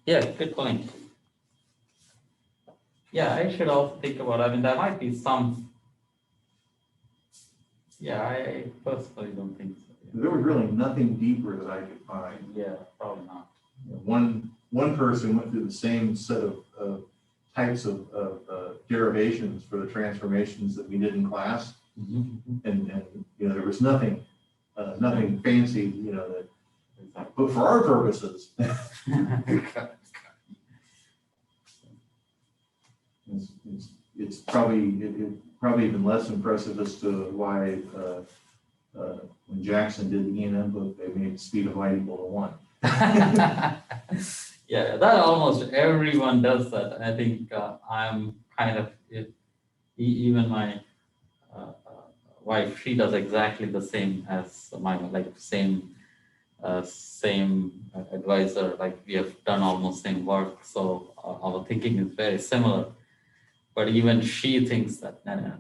Yeah, good point. Yeah, I should also think about, I mean, there might be some, yeah, I personally don't think so. There was really nothing deeper that I could find. Yeah, probably not. You know, one person went through the same set of types of derivations for the transformations that we did in class, and you know, there was nothing fancy, you know, that. But for our purposes, it's probably probably even less impressive as to why when Jackson did the E&M book, they made speed of light equal to 1. Yeah, that almost everyone does that. I think I'm kind of, even my wife, she does exactly the same as my, like same advisor, like we have done almost same work. So our thinking is very similar, but even she thinks that no.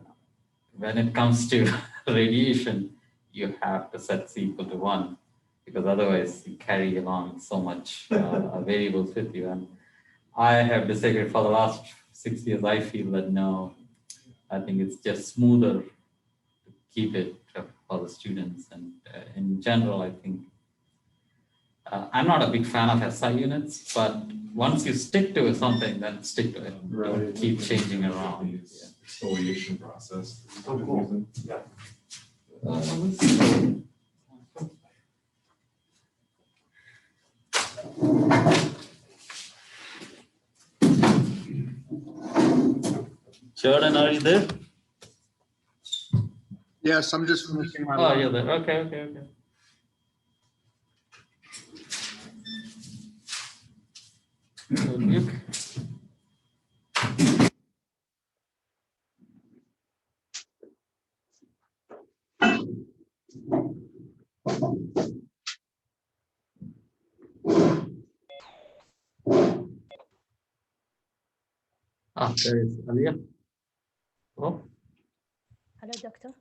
When it comes to radiation, you have to set C equal to 1, because otherwise you carry along so much variables with you. And I have decided for the last 6 years, I feel that no, I think it's just smoother to keep it for the students. And in general, I think I'm not a big fan of SI units, but once you stick to something, then stick to it. Right. Don't keep changing around. Yeah. Exfoliation process. Oh, cool. Yeah. Jordan, are you there? Yes, I'm just finishing my. Oh, you're there. Okay. So, Luke? There is Alia. Oh, Hello, doctor.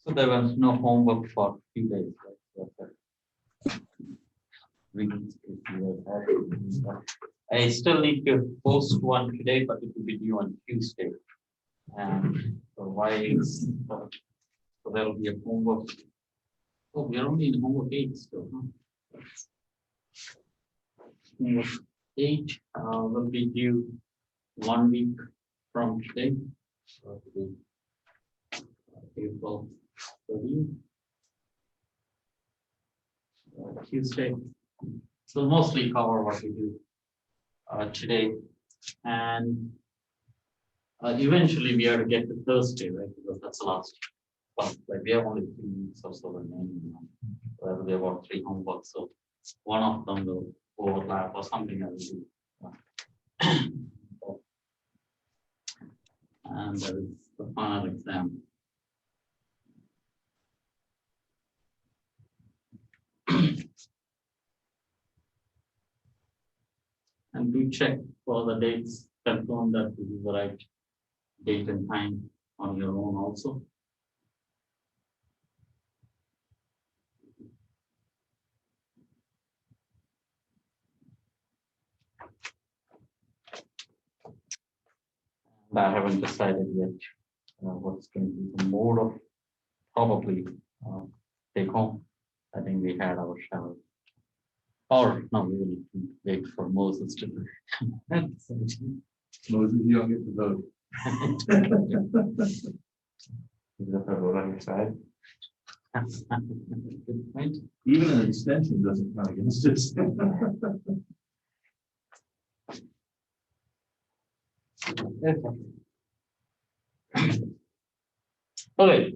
so there was no homework for a few days, right? I still need to post one today, but it will be due on Tuesday. And so so there will be a homework. Oh, we are only in homework 8 still, huh? Homework 8 will be due 1 week from today. So it will be April 13th. Tuesday. So mostly cover what we do today, and eventually we are to get to Thursday, right? Because that's the last. But like we have only 3 weeks or so remaining now. So that will be about 3 homeworks. So one of them will overlap or something I will do. And that is the final exam. And do check for the dates, confirm that this is the right date and time on your own also. I haven't decided yet what's going to be the mode of probably take home. I think we had our shower. Or no, we will wait for Moses to do it. Moses, you don't get to vote. You have to vote on your side. Good point. Even an extension doesn't count against it. Okay,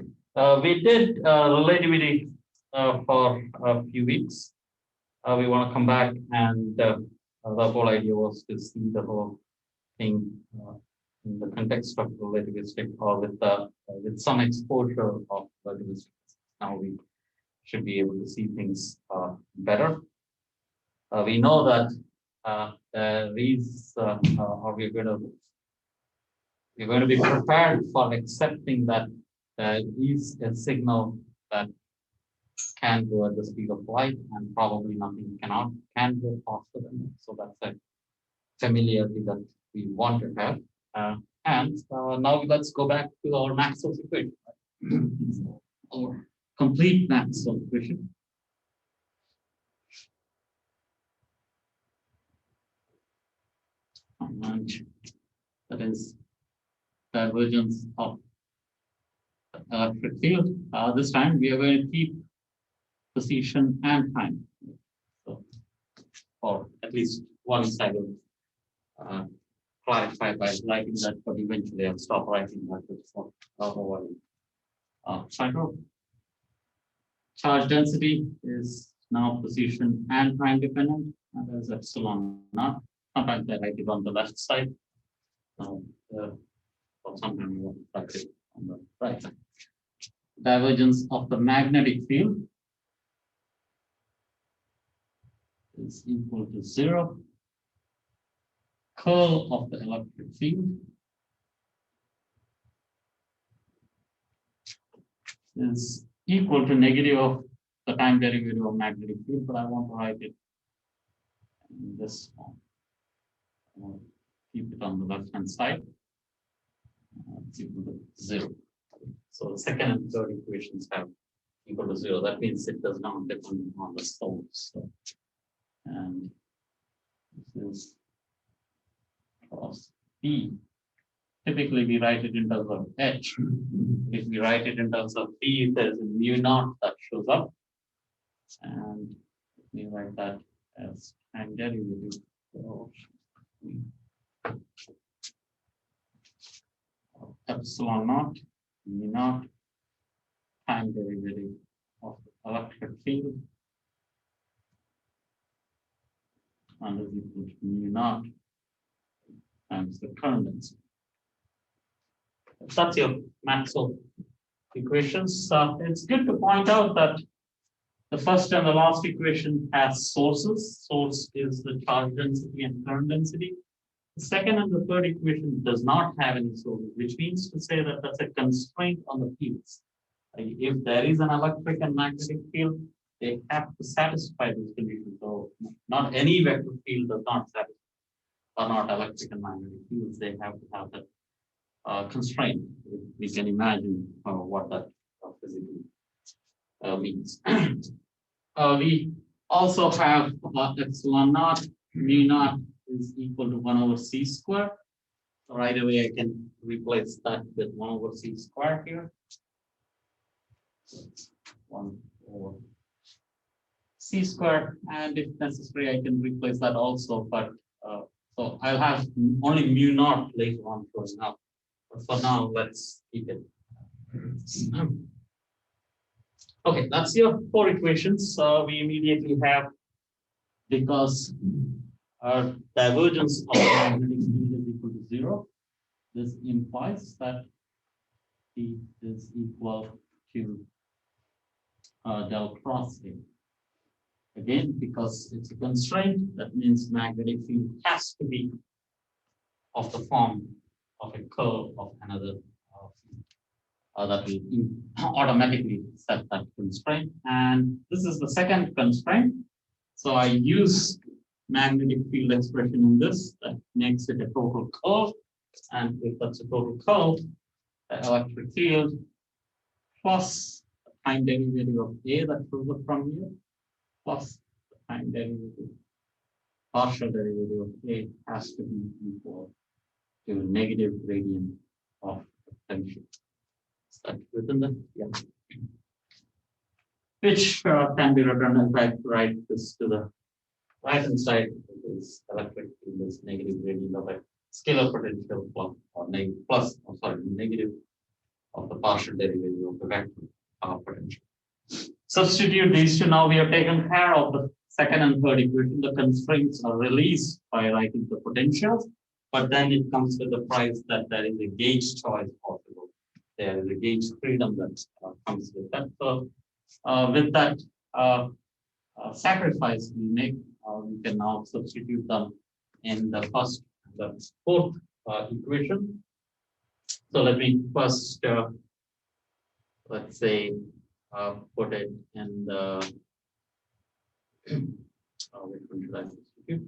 we did relativity for a few weeks. We want to come back, and the whole idea was to see the whole thing in the context of relativistic or with some exposure of relativistic. Now we should be able to see things better. We know that there is, or we're going to be prepared for accepting that there is a signal that can go at the speed of light, and probably nothing can go faster than that. So that's a familiarity that we want to have. And now let's go back to our Maxwell's equation. Our complete Maxwell equation. And that is divergence of electric field. This time we are going to keep position and time. So, or at least one side will clarify by writing that, but eventually I'll stop writing that. Charge density is now position and time dependent, and there's epsilon naught. Sometimes I write it on the left side. Or sometimes I want to write it on the right side. Divergence of the magnetic field is equal to 0. Curl of the electric field is equal to negative of the time derivative of magnetic field, but I want to write it in this form. I want to keep it on the left hand side. It's equal to 0. So the second and third equations have equal to 0. That means it does not depend on the source. So, and this is cross P. Typically, we write it in terms of H. If we write it in terms of P, there's a mu naught that shows up. And we write that as time derivative of epsilon naught, mu naught, time derivative of the electric field, and is equal to mu naught times the current density. That's your Maxwell equations. It's good to point out that the first and the last equation has sources. Source is the charge density and current density. The second and the third equation does not have any sources, which means to say that that's a constraint on the fields. If there is an electric and magnetic field, they have to satisfy those conditions. So not any vector field does not satisfy, or not electric and magnetic fields. They have to have that constraint. We can imagine what that physically means. We also have epsilon naught, mu naught is equal to 1 over c square. So right away I can replace that with 1 over c square here. 1 over c square, and if necessary I can replace that also, but so I'll have only mu naught later on showing up. But for now, let's keep it. Okay, that's your 4 equations. We immediately have, because our divergence of the magnetic field is equal to 0, this implies that P is equal to del cross A. Again, because it's a constraint, that means magnetic field has to be of the form of a curl of another that will automatically set that constraint. And this is the second constraint. So I use magnetic field expression in this, that makes it a total curl. And if that's a total curl, the electric field plus the time derivative of A that shows up from here, plus the time derivative, partial derivative of A has to be equal to negative gradient of potential. Is that within the, yeah. Which can be written if I write this to the right hand side, is electric field is negative gradient of a scalar potential negative of the partial derivative of the vector potential. Substitute these two. Now we have taken care of the second and third equation. The constraints are released by writing the potentials. but then it comes with the price that there is a gauge choice possible. There is a gauge freedom that comes with that. So with that sacrifice we make, we can now substitute them in the fourth equation. So let me first, let's say, put it in the, which one should I substitute?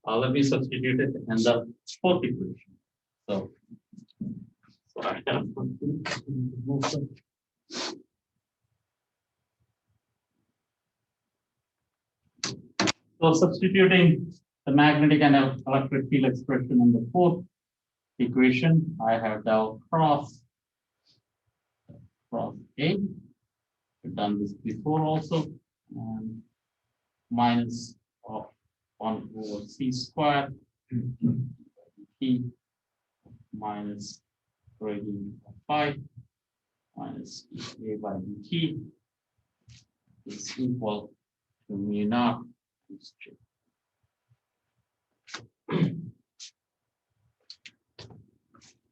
Let me substitute it in the fourth equation. So I have so substituting the magnetic and electric field expression in the fourth equation, I have del cross A. We've done this before also, and minus of 1 over c squared t minus gradient of phi minus a by dt is equal to mu naught times J.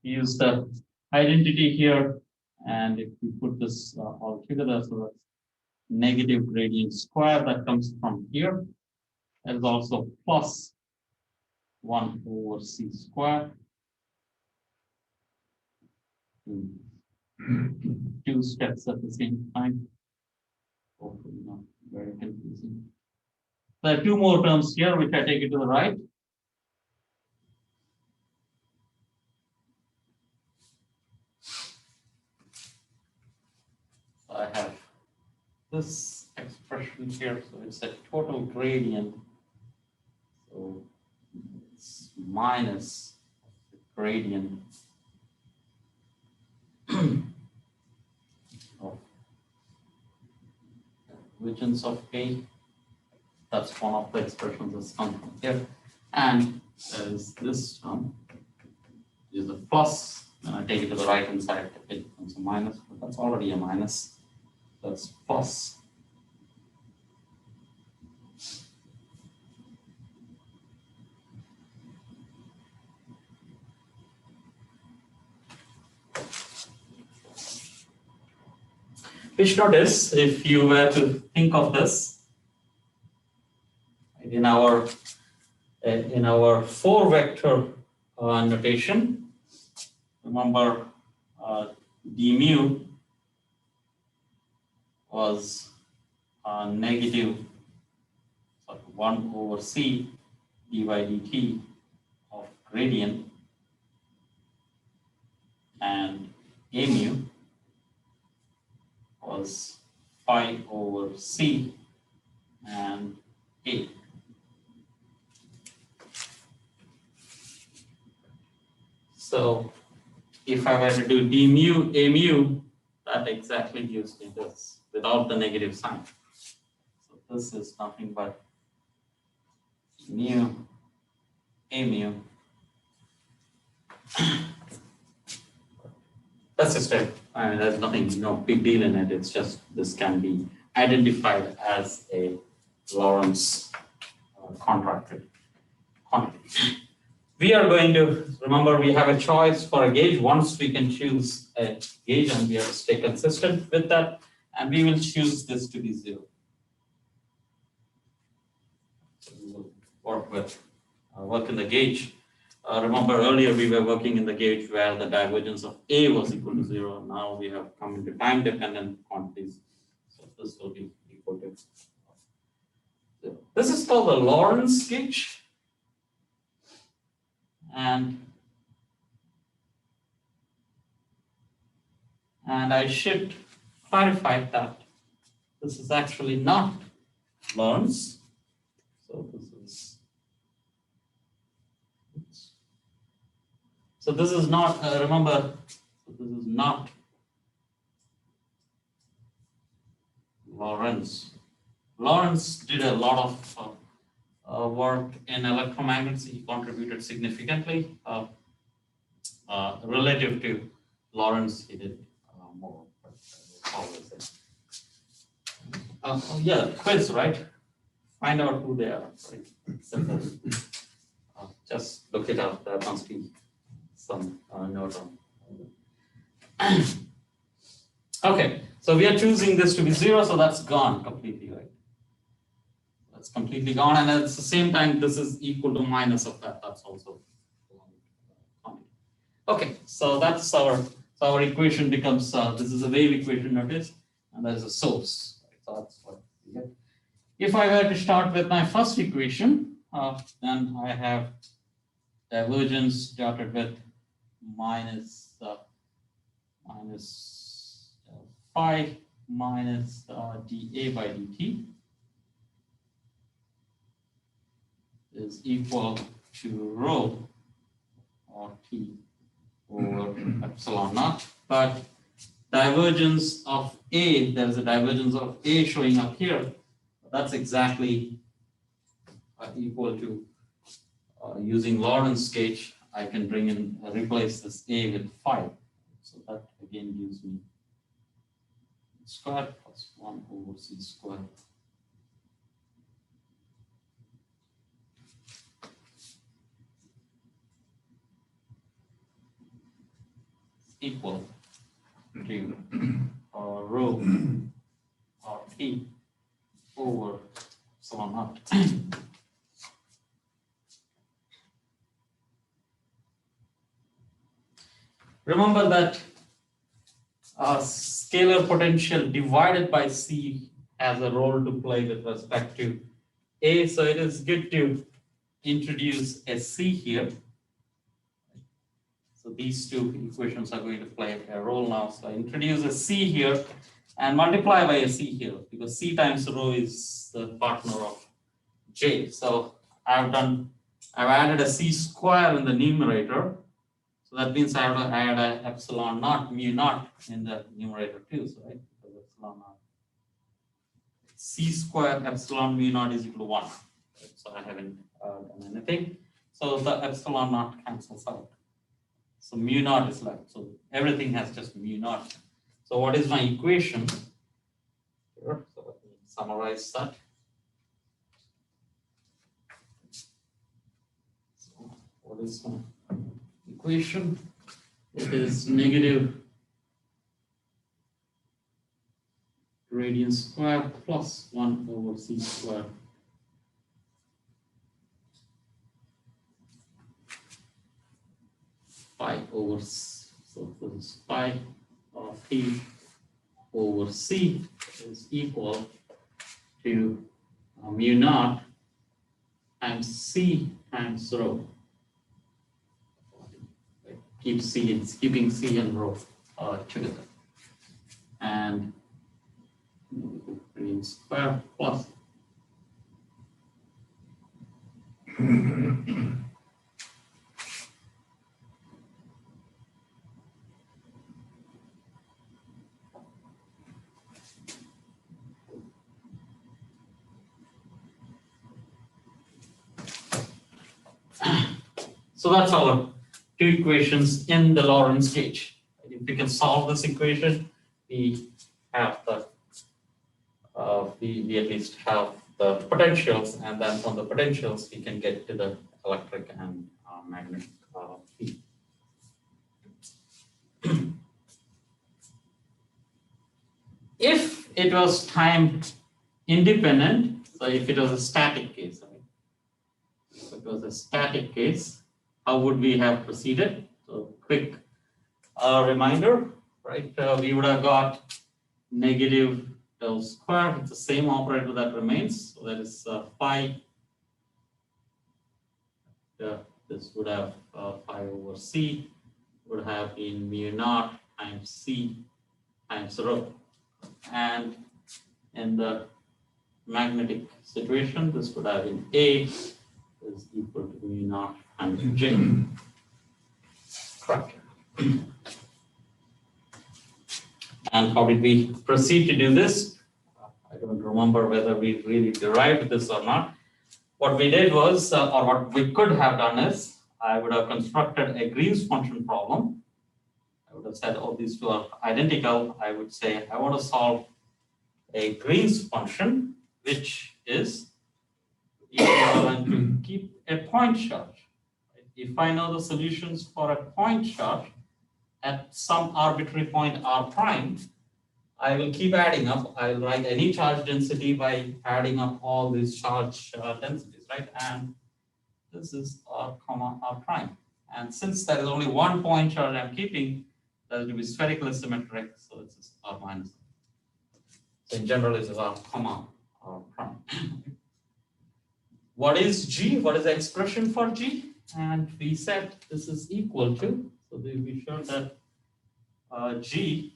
Use the identity here, and if we put this all together, so that's negative gradient square that comes from here. That is also plus 1 over c square. Two steps at the same time. Hopefully not very confusing. There are two more terms here, which I take it to the right. So I have this expression here, so it's a total gradient. So it's minus the gradient of divergence of A. That's one of the expressions that's come from here. And there is this term, is a plus, and I take it to the right hand side, it becomes a minus, but that's already a minus. That's plus. Which notice, if you were to think of this in our 4-vector notation, remember d mu was negative 1 over c d by dt of gradient, and a mu was phi over c and a. So if I were to do d mu a mu, that exactly gives me this without the negative sign. So this is nothing but mu a mu. That's just it. I mean, there's nothing, no big deal in it. It's just this can be identified as a Lorentz contracted quantity. We are going to remember we have a choice for a gauge. Once we can choose a gauge, and we have to stay consistent with that, and we will choose this to be 0. So we will work in the gauge. Remember earlier we were working in the gauge where the divergence of A was equal to 0. Now we have come into time dependent quantities. So this will be equal to 0. This is called the Lorentz gauge. And I should clarify that this is actually not Lorentz. So this is. So this is not, remember, this is not Lorentz. Lorentz did a lot of work in electromagnets. He contributed significantly. Relative to Lorentz, he did more. But always yeah, quiz, right? Find out who they are. Right? Simple. just look it up. There must be some note on. Okay, so we are choosing this to be 0, so that's gone completely, right? That's completely gone, and at the same time, this is equal to minus of that. That's also gone. Okay, so that's our equation becomes this is a wave equation, notice, and there is a source. Right? So that's what we get. If I were to start with my first equation, then I have divergence dotted with minus phi minus dA by dt is equal to rho or T over epsilon naught. But divergence of A, there's a divergence of A showing up here. That's exactly equal to using Lorentz gauge. I can bring in replace this A with phi. So that again gives me square plus 1 over c squared equal to rho or T over epsilon naught. Remember that scalar potential divided by C has a role to play with respect to A, so it is good to introduce a C here. So these two equations are going to play a role now. So I introduce a C here and multiply by a C here, because C times rho is the partner of J. So I've added a C square in the numerator. So that means I have to add a epsilon naught, mu naught in the numerator too, so right? Because epsilon naught. C square epsilon mu naught is equal to 1. Right? So I haven't done anything. So the epsilon naught cancels out. So mu naught is left. So everything has just mu naught. So what is my equation? Here, so let me summarize that. So what is my equation? It is negative radian square plus 1 over c square pi over so this is pi of t over c is equal to mu naught times c times rho. Keeping C and rho together, and radian square plus so that's our two equations in the Lorentz gauge. If we can solve this equation, we have the we at least have the potentials, and then from the potentials we can get to the electric and magnetic field. If it was time independent, so if it was a static case, right? If it was a static case, how would we have proceeded? So quick reminder, right? We would have got negative del square. It's the same operator that remains. So that is phi. This would have phi over c would have been mu naught times c times rho. And in the magnetic situation, this would have been A is equal to mu naught times J. Correct. And how did we proceed to do this? I don't remember whether we really derived this or not. What we did was, or what we could have done is, I would have constructed a Green's function problem. I would have said, oh, these two are identical. I would say, I want to solve a Green's function, which is equivalent to keep a point charge. if I know the solutions for a point charge at some arbitrary point r prime, I will keep adding up. I'll write any charge density by adding up all these charge densities, right? And this is r comma r prime. And since there is only one point charge I'm keeping, that will be spherically symmetric. So this is r minus. So in general, this is r comma r prime. What is G? What is the expression for G? And we said this is equal to, so we showed that G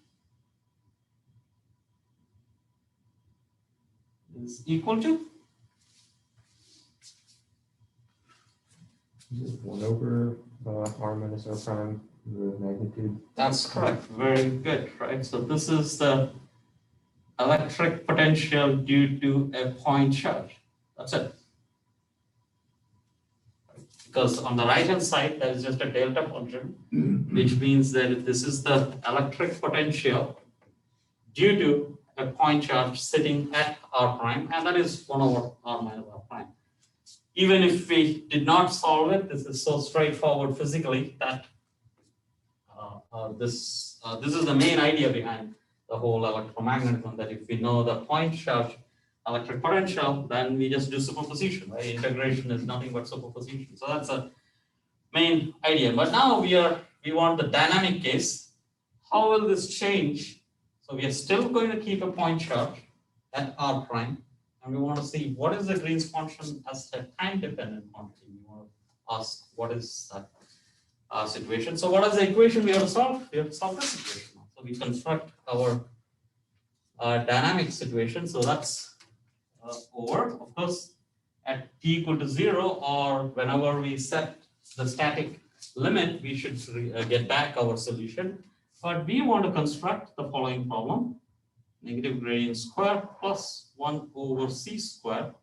is equal to 1 over r minus r prime, the magnitude. That's correct. Very good, right? So this is the electric potential due to a point charge. That's it. Because on the right hand side, there is just a delta function, which means that this is the electric potential due to a point charge sitting at r prime, and that is 1 over r minus r prime. Even if we did not solve it, this is so straightforward physically that this is the main idea behind the whole electromagnetism, that if we know the point charge electric potential, then we just do superposition, right? Integration is nothing but superposition. So that's a main idea. But now we want the dynamic case. How will this change? So we are still going to keep a point charge at r prime, and we want to see what is the Green's function as a time-dependent quantity. We want to ask what is that situation. So what is the equation we have to solve? We have to solve this equation. So we construct our dynamic situation. So that's over, of course, at t equal to 0, or whenever we set the static limit, we should get back our solution. But we want to construct the following problem: negative gradient square plus 1 over c square,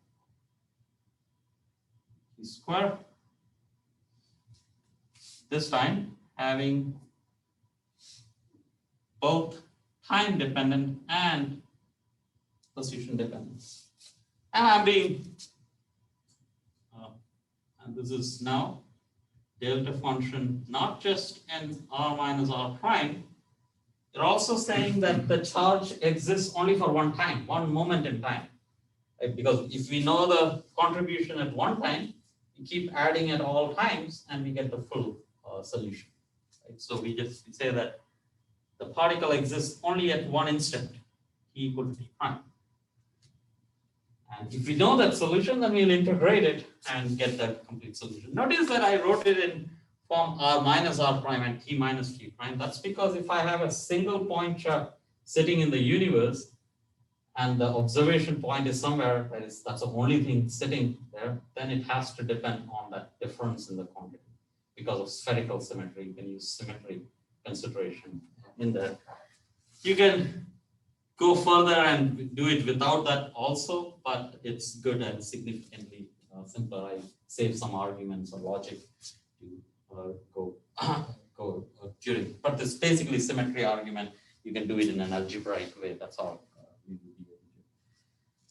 this time having both time dependent and position dependence. And I'm being, and this is now delta function, not just in r minus r prime. They're also saying that the charge exists only for one time, one moment in time. Right? Because if we know the contribution at one time, we keep adding at all times and we get the full solution. Right? So we say that the particle exists only at one instant, t equal to t prime. And if we know that solution, then we'll integrate it and get the complete solution. Notice that I wrote it in form r minus r prime and t minus t prime. That's because if I have a single point charge sitting in the universe and the observation point is somewhere, that's the only thing sitting there, then it has to depend on that difference in the quantity. Because of spherical symmetry, you can use symmetry consideration in there. You can go further and do it without that also, but it's good and significantly simpler. I save some arguments or logic to go during. But this basically symmetry argument, you can do it in an algebraic way. That's all you will be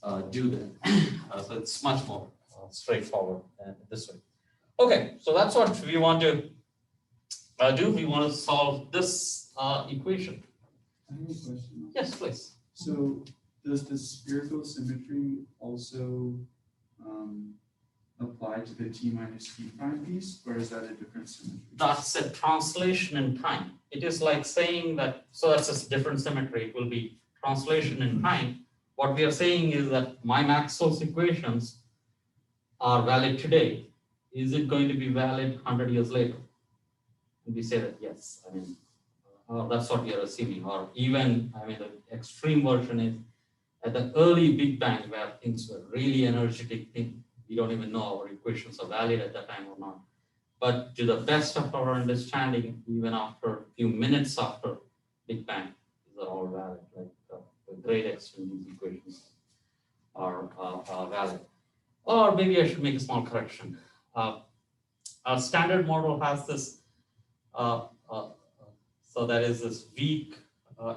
able to do that. So it's much more straightforward this way. Okay, so that's what we want to do. We want to solve this equation. I have a question. Yes, please. So does the spherical symmetry also apply to the t minus t prime piece, or is that a different symmetry? That's a translation in time. It is like saying that, so that's a different symmetry. It will be translation in time. What we are saying is that my Maxwell's equations are valid today. Is it going to be valid 100 years later? And we say that yes. I mean, that's what we are assuming. Or even, I mean, the extreme version is at the early Big Bang where things were really energetic. We don't even know our equations are valid at that time or not. But to the best of our understanding, even after a few minutes after Big Bang, these are all valid. Like the great extent, these equations are valid. Or maybe I should make a small correction. Our standard model has this, so there is this weak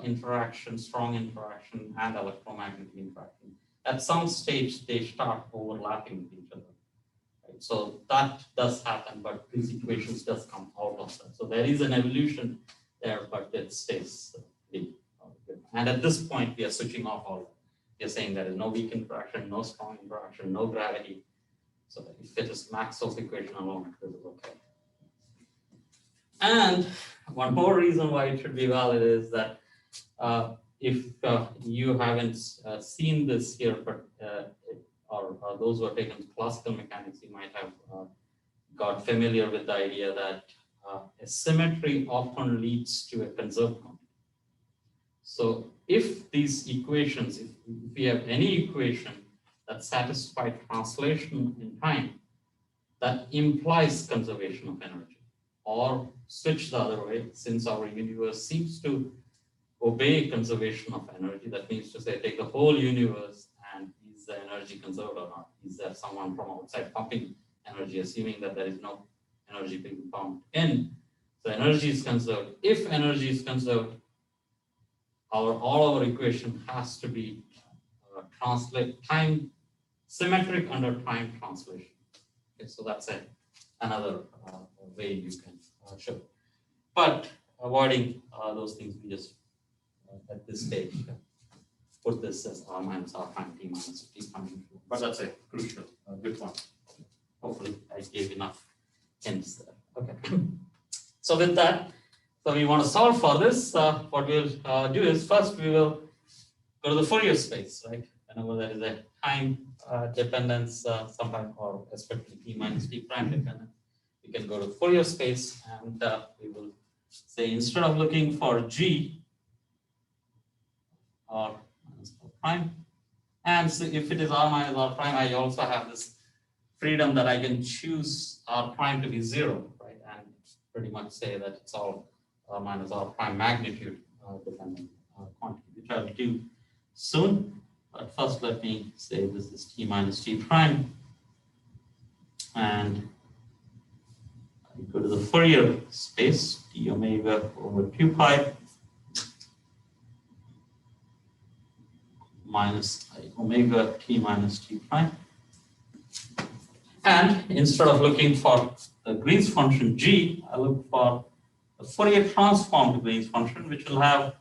interaction, strong interaction, and electromagnetic interaction. At some stage, they start overlapping with each other. Right? So that does happen, but these equations does come out of that. So there is an evolution there, but it stays big. And at this point, we are switching off all. We are saying there is no weak interaction, no strong interaction, no gravity. So if it is Maxwell's equation alone, this is okay. And one more reason why it should be valid is that if you haven't seen this here, but or those who have taken classical mechanics, you might have got familiar with the idea that a symmetry often leads to a conserved quantity. So if these equations, if we have any equation that satisfies translation in time, that implies conservation of energy. Or switch the other way, since our universe seems to obey conservation of energy, that means to say take the whole universe and is the energy conserved or not? Is there someone from outside pumping energy, assuming that there is no energy being pumped in? So energy is conserved. If energy is conserved, all our equation has to be time symmetric under time translation. Okay, so that's another way you can show. But avoiding those things, we just at this stage put this as r minus r prime t minus t prime. But that's a crucial, good one. Hopefully, I gave enough hints there. Okay. So with that, so we want to solve for this. What we'll do is first we will go to the Fourier space, right? Whenever there is a time dependence, sometime or especially t minus t prime dependence, we can go to Fourier space and we will say instead of looking for g r minus r prime, and so if it is r minus r prime, I also have this freedom that I can choose r prime to be 0, right? And pretty much say that it's all r minus r prime magnitude dependent quantity, which I'll do soon. But first, let me say this is t minus t prime, and I go to the Fourier space, d omega over 2 pi minus I omega t minus t prime. And instead of looking for the Green's function g, I look for the Fourier transform to Green's function, which will have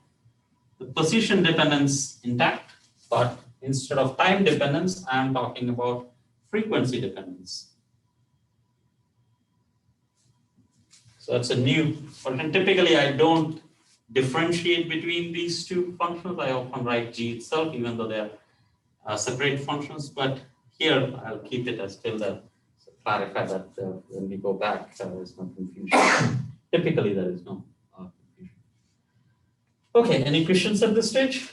the position dependence intact, but instead of time dependence, I am talking about frequency dependence. So that's a new function. Typically, I don't differentiate between these two functions. I often write g itself, even though they're separate functions. But here, I'll keep it as till the clarify that when we go back, there is no confusion. Typically, there is no confusion. Okay, any questions at this stage?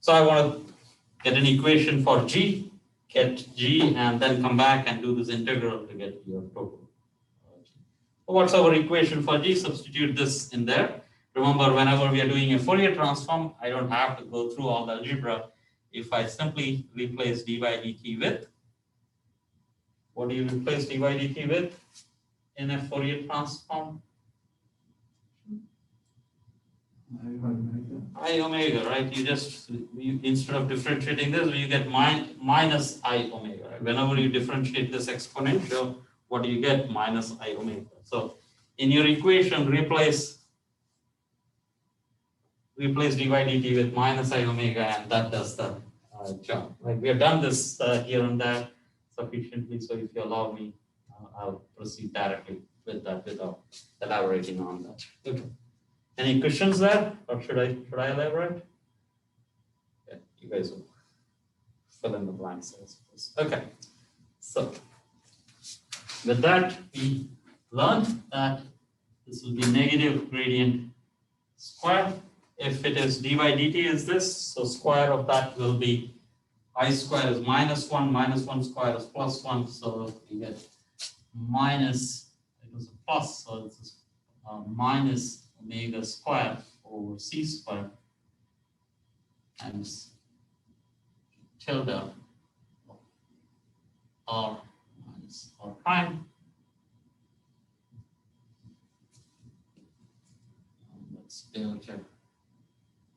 So I want to get an equation for g, get g, and then come back and do this integral to get your total. What's our equation for g? Substitute this in there. Remember, whenever we are doing a Fourier transform, I don't have to go through all the algebra. If I simply replace dy dt with, what do you replace dy dt with in a Fourier transform? I omega, right? You just, instead of differentiating this, you get minus I omega. Right? Whenever you differentiate this exponential, what do you get? Minus I omega. So in your equation, replace dy dt with minus I omega, and that does the job. Right? We have done this here and there sufficiently, so if you allow me, I'll proceed directly with that without elaborating on that. Okay. Any questions there, or should I elaborate? Yeah, you guys will fill in the blanks, I suppose. Okay, so with that, we learned that this will be negative gradient square. If it is dy dt is this, so square of that will be I square is -1 square is +1, so we get minus, it was a plus, so this is minus omega square over c square times tilde r minus r prime. That's delta.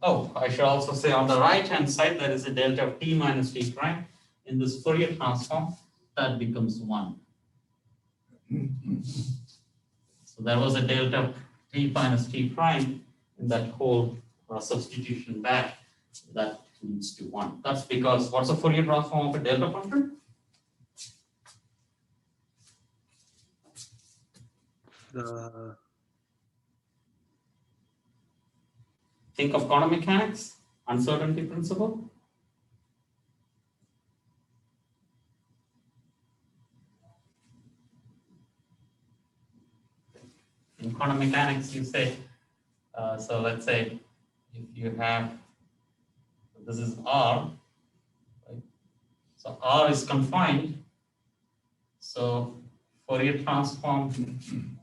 Oh, I should also say on the right hand side there is a delta of t minus t prime in this Fourier transform. that becomes 1. So there was a delta t minus t prime in that whole substitution back that leads to 1. That's because what's the Fourier transform of a delta function? Think of quantum mechanics, uncertainty principle. In quantum mechanics, you say, so let's say if you have, this is R, right? So R is confined. So Fourier transform,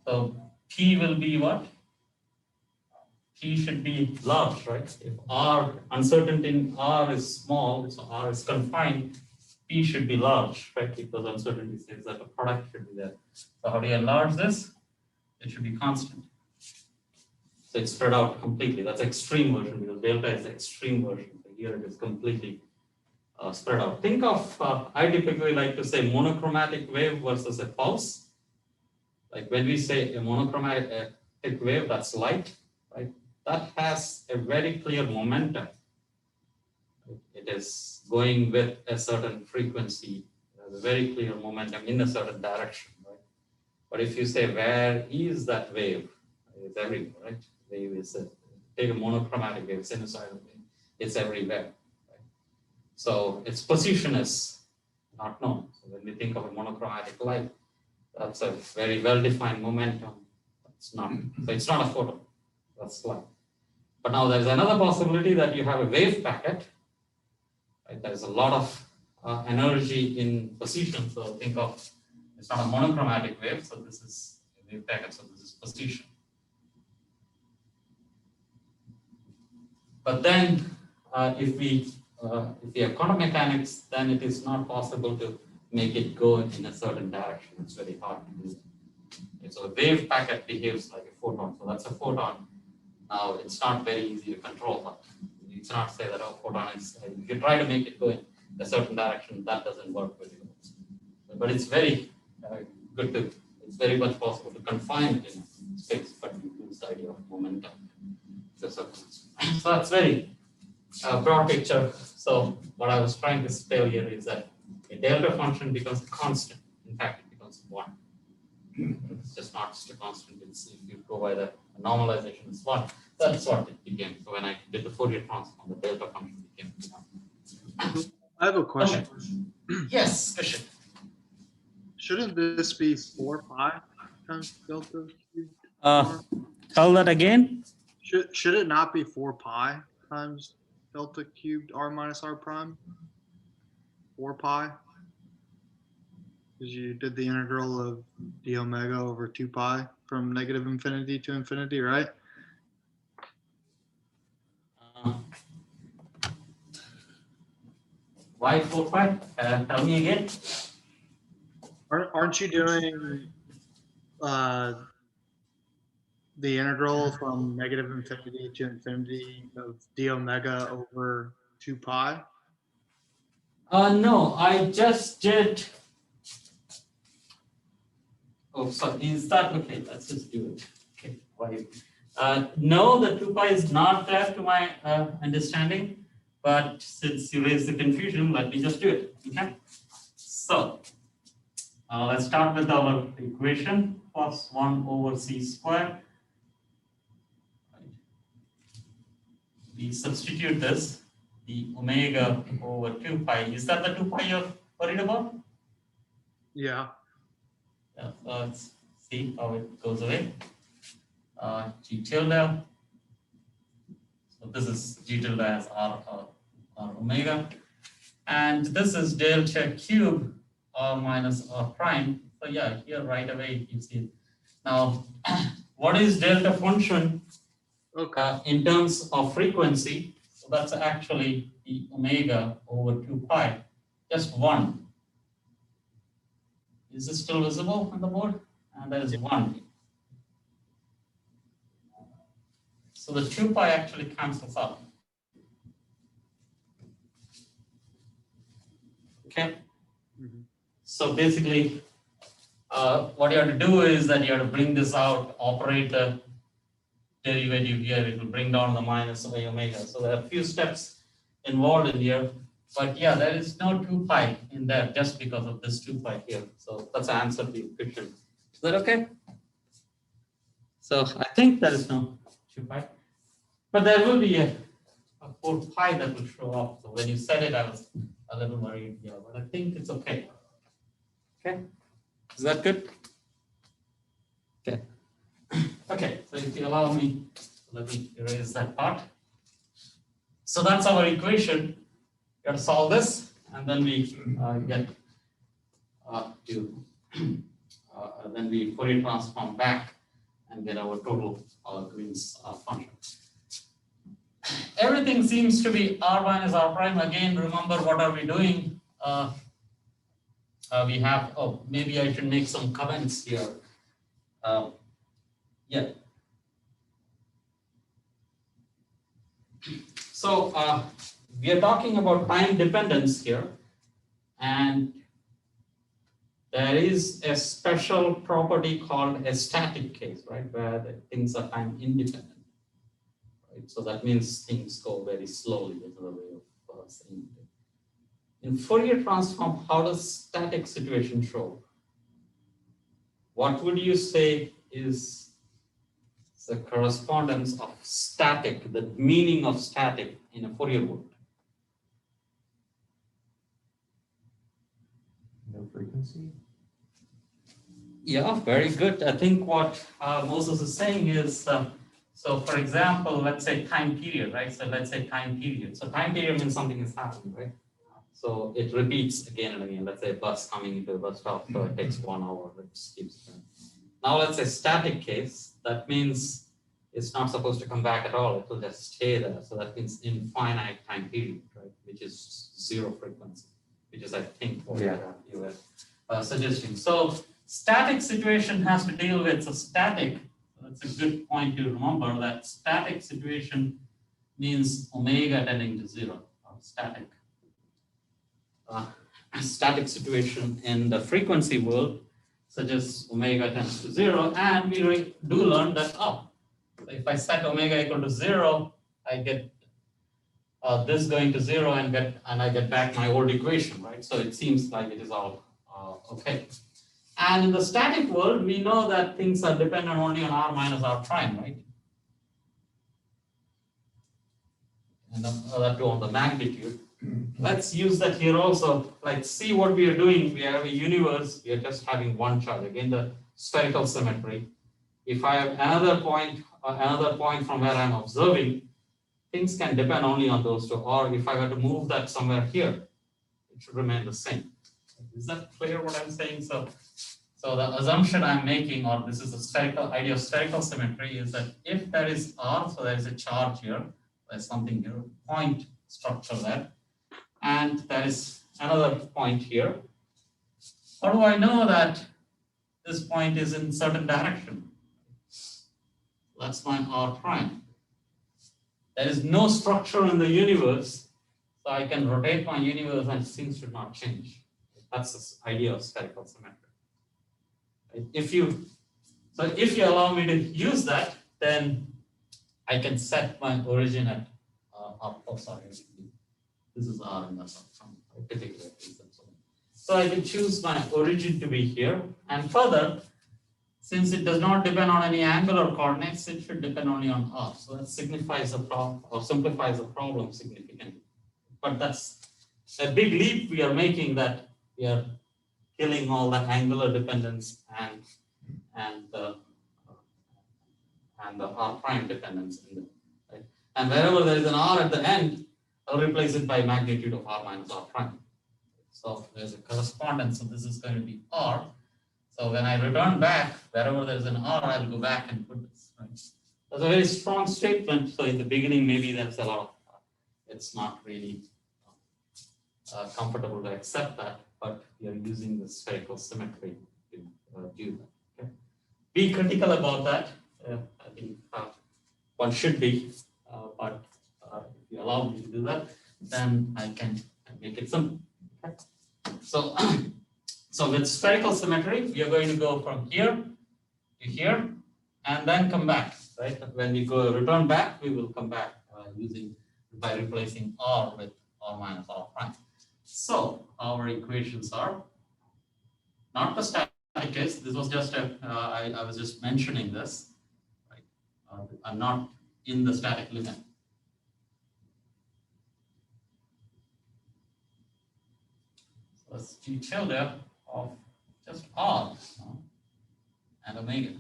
so P will be what? P should be large, right? If R, uncertainty in R is small, so R is confined, P should be large, right? Because uncertainty says that a product should be there. So how do you enlarge this? It should be constant. So it's spread out completely. That's extreme version because delta is the extreme version. So here it is completely spread out. Think of, I typically like to say monochromatic wave versus a pulse. Like when we say a monochromatic wave, that's light, right? That has a very clear momentum. It is going with a certain frequency, it has a very clear momentum in a certain direction, right? But if you say, where is that wave? It's everywhere, right? Wave is take a monochromatic wave, sinusoidal wave, it's everywhere, right? So its position is not known. So when we think of a monochromatic light, that's a very well-defined momentum. It's not. So it's not a photon. That's light. But now there's another possibility that you have a wave packet. Right? There's a lot of energy in position. So think of, it's not a monochromatic wave. So this is a wave packet. So this is position. But then if we have quantum mechanics, then it is not possible to make it go in a certain direction. It's very hard to do. Okay, so a wave packet behaves like a photon. So that's a photon. Now it's not very easy to control that. You cannot say that, oh, photon is, if you try to make it go in a certain direction, that doesn't work very well. But it's very good to, it's very much possible to confine it in space, but you lose the idea of momentum. So that's very broad picture. So what I was trying to tell here is that a delta function becomes a constant. In fact, it becomes 1. It's just not just a constant. It's, if you go by the normalization is 1. That's what it became. So when I did the Fourier transform, the delta function became 1. I have a question. Okay. Yes, Christian. Shouldn't this be 4 pi times delta cubed? Tell that again. Should it not be 4 pi times delta cubed r minus r prime? 4 pi? Because you did the integral of d omega over 2 pi from negative infinity to infinity, right? Why 4 pi? Tell me again. Aren't you doing the integral from negative infinity to infinity of d omega over 2 pi? No, I just did. Oh, sorry. Is that okay? Let's just do it. Okay. Why? No, the 2 pi is not there to my understanding. But since you raised the confusion, let me just do it. Okay. So let's start with our equation. Plus 1 over c squared. We substitute this, the omega over 2 pi. Is that the 2 pi you're worried about? Yeah. Yeah, let's see how it goes away. G tilde. So this is G tilde as R omega. And this is delta cube R minus R prime. So yeah, here right away you see it. Now, what is delta function in terms of frequency? So that's actually the omega over 2 pi, just 1. Is this still visible on the board? And there is 1. So the 2 pi actually cancels out. Okay. So basically, what you have to do is that you have to bring this out, operate the derivative here, it will bring down the minus of omega. So there are a few steps involved in here, but yeah, there is no 2 pi in there just because of this 2 pi here. So that's the answer to the question. Is that okay? So I think there is no 2 pi, but there will be a 4 pi that will show up. So when you said it, I was a little worried here, but I think it's okay. Okay, is that good? Okay. Okay, so if you allow me, let me erase that part. So that's our equation. We have to solve this, and then we get to then we Fourier transform back and get our total Green's function. Everything seems to be r minus r prime. Again, remember what are we doing? We have, oh, maybe I should make some comments here. Yeah. So we are talking about time dependence here, and there is a special property called a static case, right, where the things are time independent. Right? So that means things go very slowly. Is another way of saying it. In Fourier transform, how does static situation show? What would you say is the correspondence of static, the meaning of static in a Fourier world? No frequency. Yeah, very good. I think what Moses is saying is, so for example, let's say time period, right? So let's say time period. So time period means something is happening, right? So it repeats again and again. Let's say a bus coming into a bus stop, so it takes 1 hour, it keeps going. Now let's say static case, that means it's not supposed to come back at all, it will just stay there. So that means infinite time period, right? Which is 0 frequency, which is I think what you were suggesting. So static situation has to deal with, so static, that's a good point to remember, that static situation means omega tending to 0, or static. Static situation in the frequency world suggests omega tends to 0, and we do learn that, oh, if I set omega equal to 0, I get this going to 0 and I get back my old equation, right? So it seems like it is all okay. And in the static world, we know that things are dependent only on r minus r prime, right? And that too on the magnitude. Let's use that here also. Like, see what we are doing. We have a universe. We are just having one charge. Again, the spherical symmetry. If I have another point from where I'm observing, things can depend only on those two. Or if I were to move that somewhere here, it should remain the same. Is that clear what I'm saying? So the assumption I'm making, or this is the spherical idea of spherical symmetry, is that if there is R, so there is a charge here, there's something here, point structure there, and there is another point here. How do I know that this point is in certain direction? That's my R prime. There is no structure in the universe, so I can rotate my universe and things should not change. That's the idea of spherical symmetry. If you allow me to use that, then I can set my origin at this is R and that's some particular reason. So I can choose my origin to be here, and further, since it does not depend on any angular coordinates, it should depend only on R. So that signifies the problem or simplifies the problem significantly. But that's a big leap we are making, that we are killing all the angular dependence and the R prime dependence in it. Right? And wherever there is an R at the end, I'll replace it by magnitude of R minus R prime. So there's a correspondence. So this is going to be R. So when I return back, wherever there's an R, I'll go back and put this. Right? That's a very strong statement. So in the beginning, maybe there's a lot of, it's not really comfortable to accept that, but we are using the spherical symmetry to do that. Okay? Be critical about that. I think one should be, but if you allow me to do that, then I can make it simple. Okay? So So with spherical symmetry, we are going to go from here to here and then come back, right? When we go return back, we will come back by replacing r with r minus r prime. So our equations are not the static case. This was just I was just mentioning this, right? I'm not in the static limit. So let's G tilde of just r and omega.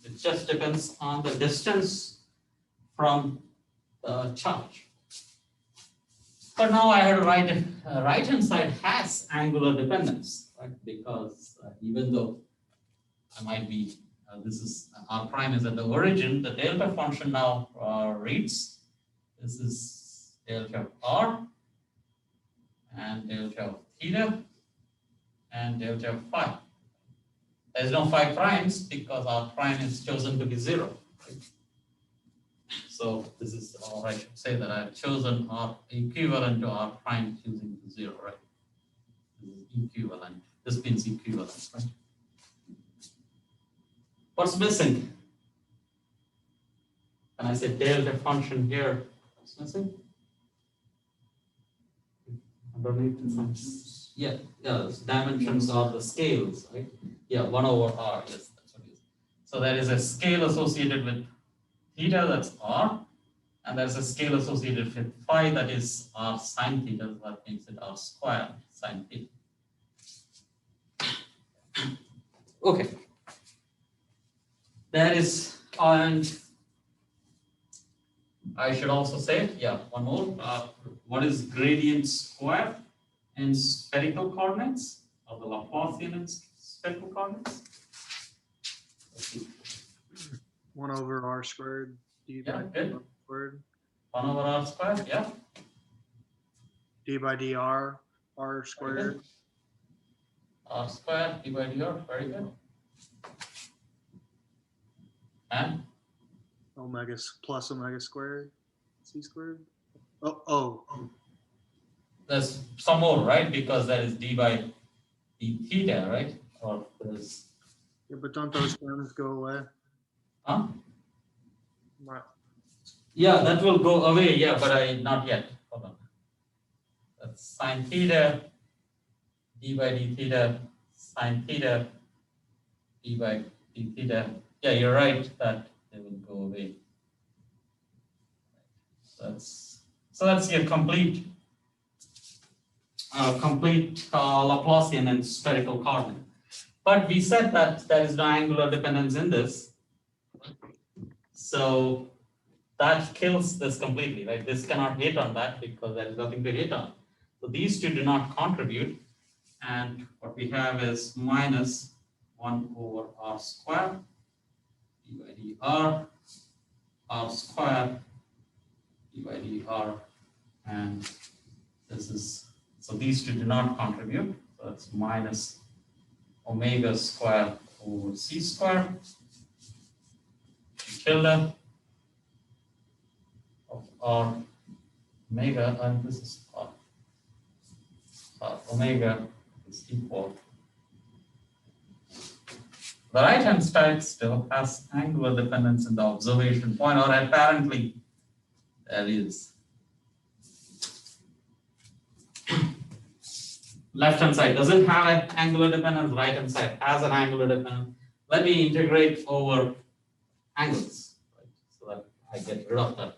It just depends on the distance from the charge. But now I have to write it, right hand side has angular dependence, right? Because even though I might be, this is r prime is at the origin, the delta function now reads, this is delta of r and delta of theta and delta of phi. There is no phi primes because r prime is chosen to be 0. Right? So this is, or I should say that I've chosen r equivalent to r prime choosing to 0, right? This is equivalent. This means equivalent, right? What's missing? Can I say delta function here? What's missing? Underneath the function. Yeah, dimensions are the scales, right? Yeah, 1 over r, yes, that's what it is. So there is a scale associated with theta, that's r, and there's a scale associated with phi, that is r sine theta, that makes it r square sine theta. Okay. That is, and I should also say, yeah, one more. What is gradient square in spherical coordinates, or the Laplacian in spherical coordinates? Let's see. 1 over r squared d by Yeah, d good. squared 1 over r squared, yeah. d by dr r squared. R squared, d by dr, very good. And Omega plus omega squared c squared. Oh, there's some more, right? Because that is d by d theta, right? Or there's, yeah, but don't those terms go away? huh? Right. Yeah, that will go away, yeah, but not yet. Hold on. That's sine theta, d by d theta, sine theta, d by d theta. Yeah, you're right that they will go away. So that's your complete Laplacian and spherical coordinate. But we said that there is no angular dependence in this. So that kills this completely, right? This cannot hit on that because there is nothing to hit on. So these two do not contribute. And what we have is minus 1 over r square d by dr, r square d by dr, and this is, so these two do not contribute. So it's minus omega square over c square tilde of r omega, and this is r omega is equal. The right hand side still has angular dependence in the observation point, or apparently there is. Left hand side doesn't have an angular dependence, right hand side has an angular dependence. Let me integrate over angles, right, so that I get rid of that.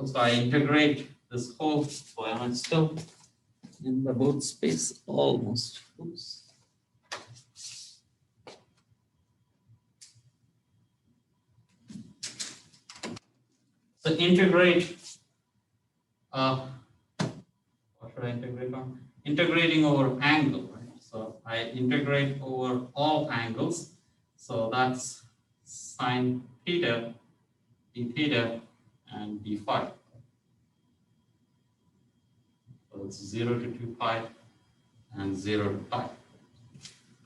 So I integrate this whole, so I'm still in the board space almost. Oops. So integrate, what should I integrate on? Integrating over angle, right? So I integrate over all angles. So that's sine theta, d theta, and d phi. So it's 0 to 2 pi and 0 to pi.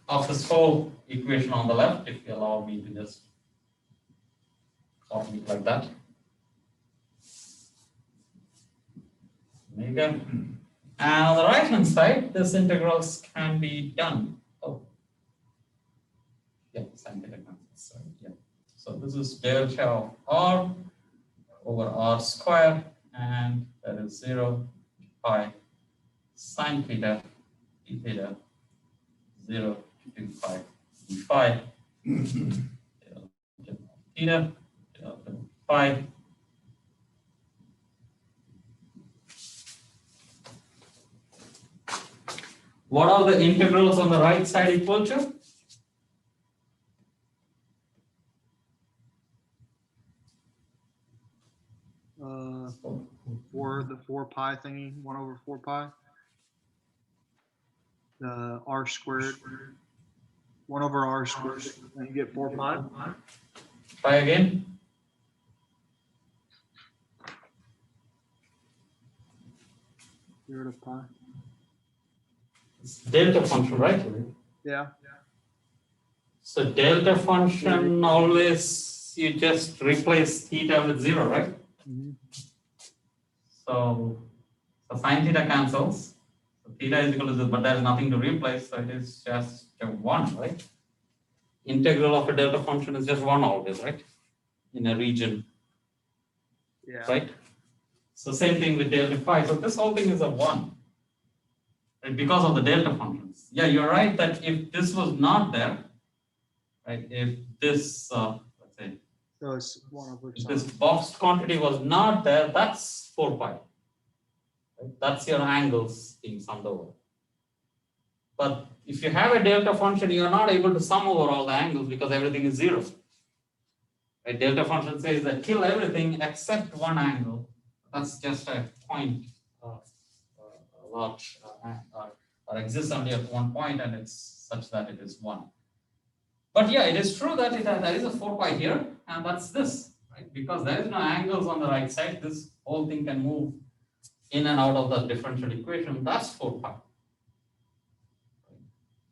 Of this whole equation on the left, if you allow me to just copy it like that. Omega. And on the right hand side, this integrals can be done sine theta cancels. So, yeah. So this is delta of r over r square, and that is 0 pi sine theta d theta 0 to pi d phi theta delta phi. What are the integrals on the right side equal to? For the 4 pi thingy, 1 over 4 pi. The r squared, 1 over r squared, and you get 4 pi. Try again. Get rid of pi. It's delta function, right? Yeah. So delta function always you just replace theta with 0, right? Mm-hmm. So sine theta cancels. So theta is equal to 0, but there is nothing to replace, so it is just a 1, right? Integral of a delta function is just 1 always, right? In a region, Yeah. right? So same thing with delta phi. So this whole thing is a 1, right? Because of the delta functions. Yeah, you're right that if this was not there, right? If this, let's say, So it's 1 over if sine. this boxed quantity was not there, that's 4 pi. Right? That's your angles being summed over. But if you have a delta function, you are not able to sum over all the angles because everything is 0. Right? Delta function says that kill everything except one angle. That's just a point, large, or exists only at one point, and it's such that it is 1. But yeah, it is true that there is a 4 pi here, and that's this, right? Because there is no angles on the right side, this whole thing can move in and out of the differential equation. That's 4 pi.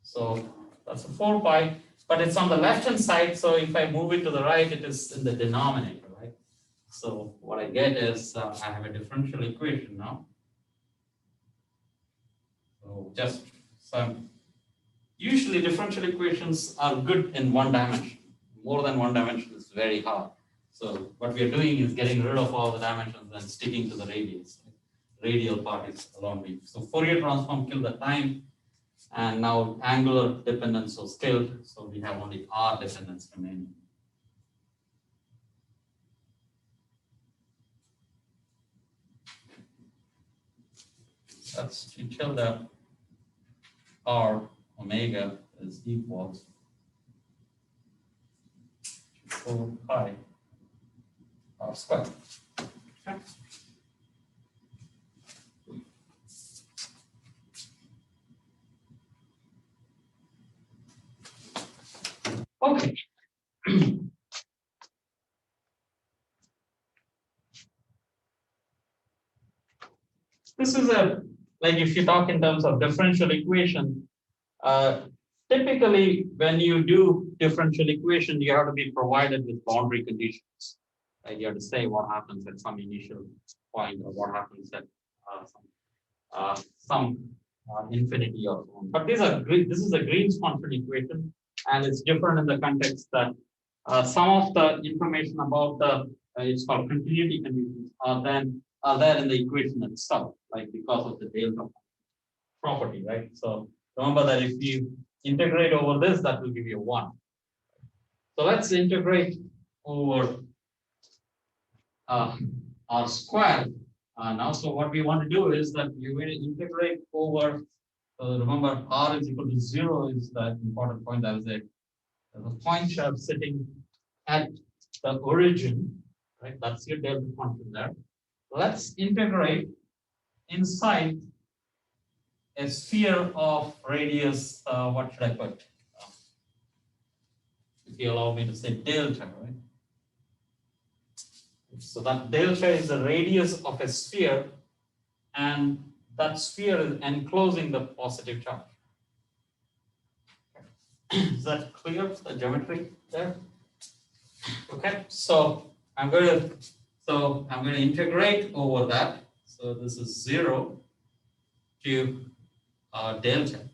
So that's a 4 pi, but it's on the left hand side. So if I move it to the right, it is in the denominator, right? So what I get is I have a differential equation now. So usually differential equations are good in one dimension. More than one dimension is very hard. So what we are doing is getting rid of all the dimensions and sticking to the radius. Radial part is around me. So Fourier transform kill the time, and now angular dependence was killed. So we have only r dependence remaining. That's to tell that r omega is equal to 4 pi r squared. Okay. Okay. This is like if you talk in terms of differential equation, typically when you do differential equation, you have to be provided with boundary conditions. Right? You have to say what happens at some initial point or what happens at some infinity or so on. But this is a Green's function equation, and it's different in the context that some of the information about the it's called continuity conditions are there in the equation itself, like because of the delta property, right? So remember that if you integrate over this, that will give you 1. So let's integrate over r squared now. So what we want to do is that we're going to integrate over. Remember, r is equal to 0 is the important point. There's a point charge sitting at the origin, right? That's your delta function there. Let's integrate inside a sphere of radius. What should I put? If you allow me to say delta, right? So that delta is the radius of a sphere, and that sphere is enclosing the positive charge. Is that clear? The geometry there? Okay, so I'm going to integrate over that. So this is 0 to delta.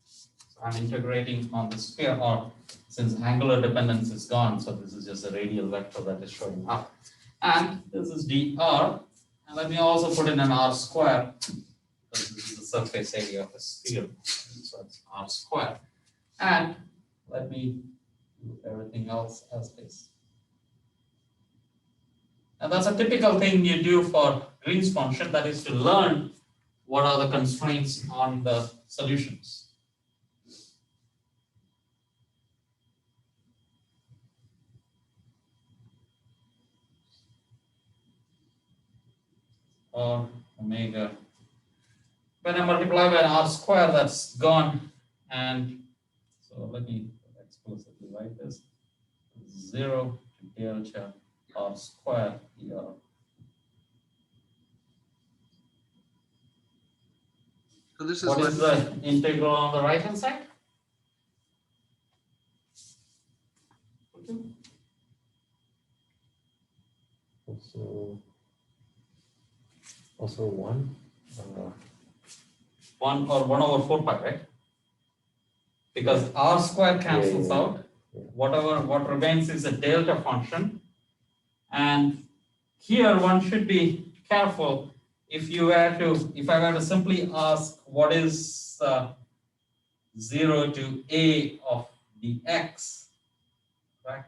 So I'm integrating on the sphere, or since angular dependence is gone, so this is just a radial vector that is showing up. And this is dr, and let me also put in an r square, because this is the surface area of a sphere, so it's r square. And let me do everything else as is. And that's a typical thing you do for Green's function, that is to learn what are the constraints on the solutions. Or omega. When I multiply by r square, that's gone. And so let me explicitly write this. 0 to delta r square here. So this is What is the integral on the right hand side? Also 1. 1 or 1 over 4 pi, right? Because r square cancels out. What remains is a delta function. And here one should be careful. If I were to simply ask what is 0 to a of dx, right?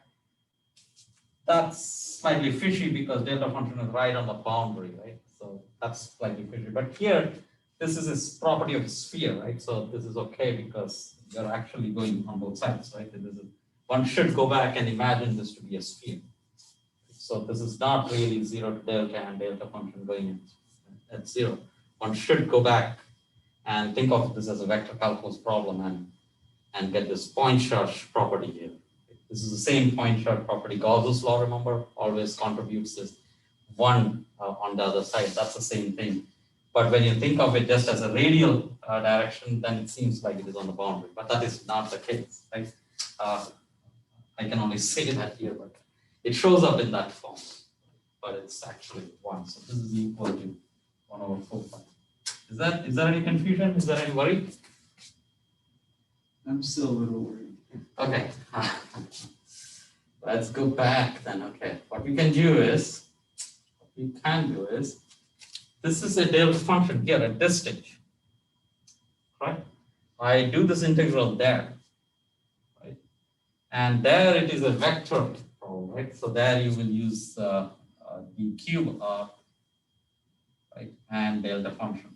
That's slightly fishy because delta function is right on the boundary, right? So that's slightly fishy. But here, this is a property of a sphere, right? So this is okay because you're actually going on both sides, right? One should go back and imagine this to be a sphere. So this is not really 0 to delta and delta function going at 0. One should go back and think of this as a vector calculus problem and get this point charge property here. This is the same point charge property. Gauss's law, remember, always contributes this 1 on the other side. That's the same thing. But when you think of it just as a radial direction, then it seems like it is on the boundary. But that is not the case, right? I can only say that here, but it shows up in that form. But it's actually 1. So this is equal to 1 over 4 pi. Is there any confusion? Is there any worry? I'm still a little worried. Okay. Let's go back then. Okay. What we can do is, this is a delta function here at this stage. Right? I do this integral there. Right? And there it is a vector, right? So there you will use the cube r, right? And delta function.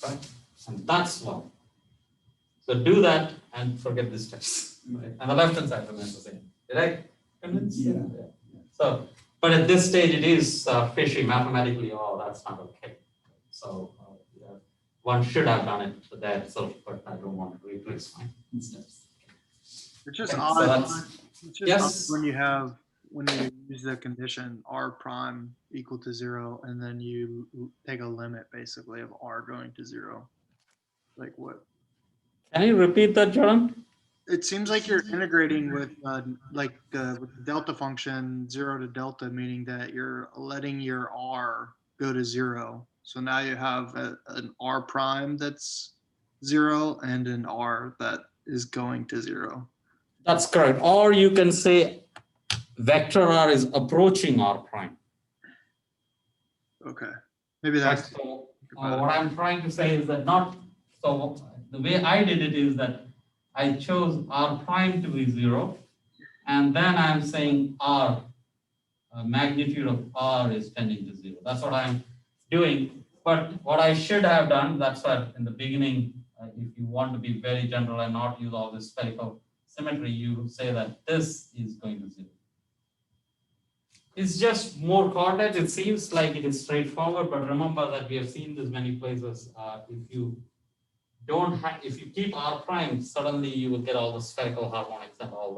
Right? And that's one. So do that and forget this test. Right? And the left hand side remains the same. Did I convince you? Yeah. So, but at this stage it is fishy mathematically. Oh, that's not okay. So yeah, one should have done it there itself, but I don't want to replace my steps. It's just Okay, odd. so It's just yes. odd when you use the condition r prime equal to 0, and then you take a limit basically of r going to 0. Like what? Can you repeat that, Jordan? It seems like you're integrating with with the delta function 0 to delta, meaning that you're letting your r go to 0. So now you have an r prime that's 0 and an r that is going to 0. That's correct. Or you can say vector r is approaching r prime. Okay, maybe that's So what I'm trying to say is that so the way I did it is that I chose r prime to be 0, and then I'm saying r, magnitude of r is tending to 0. That's what I'm doing. But what I should have done, that's why in the beginning, if you want to be very general and not use all this spherical symmetry, you say that this is going to 0. It's just more coordinate. It seems like it is straightforward, but remember that we have seen this many places. If you keep r prime, suddenly you will get all the spherical harmonics and all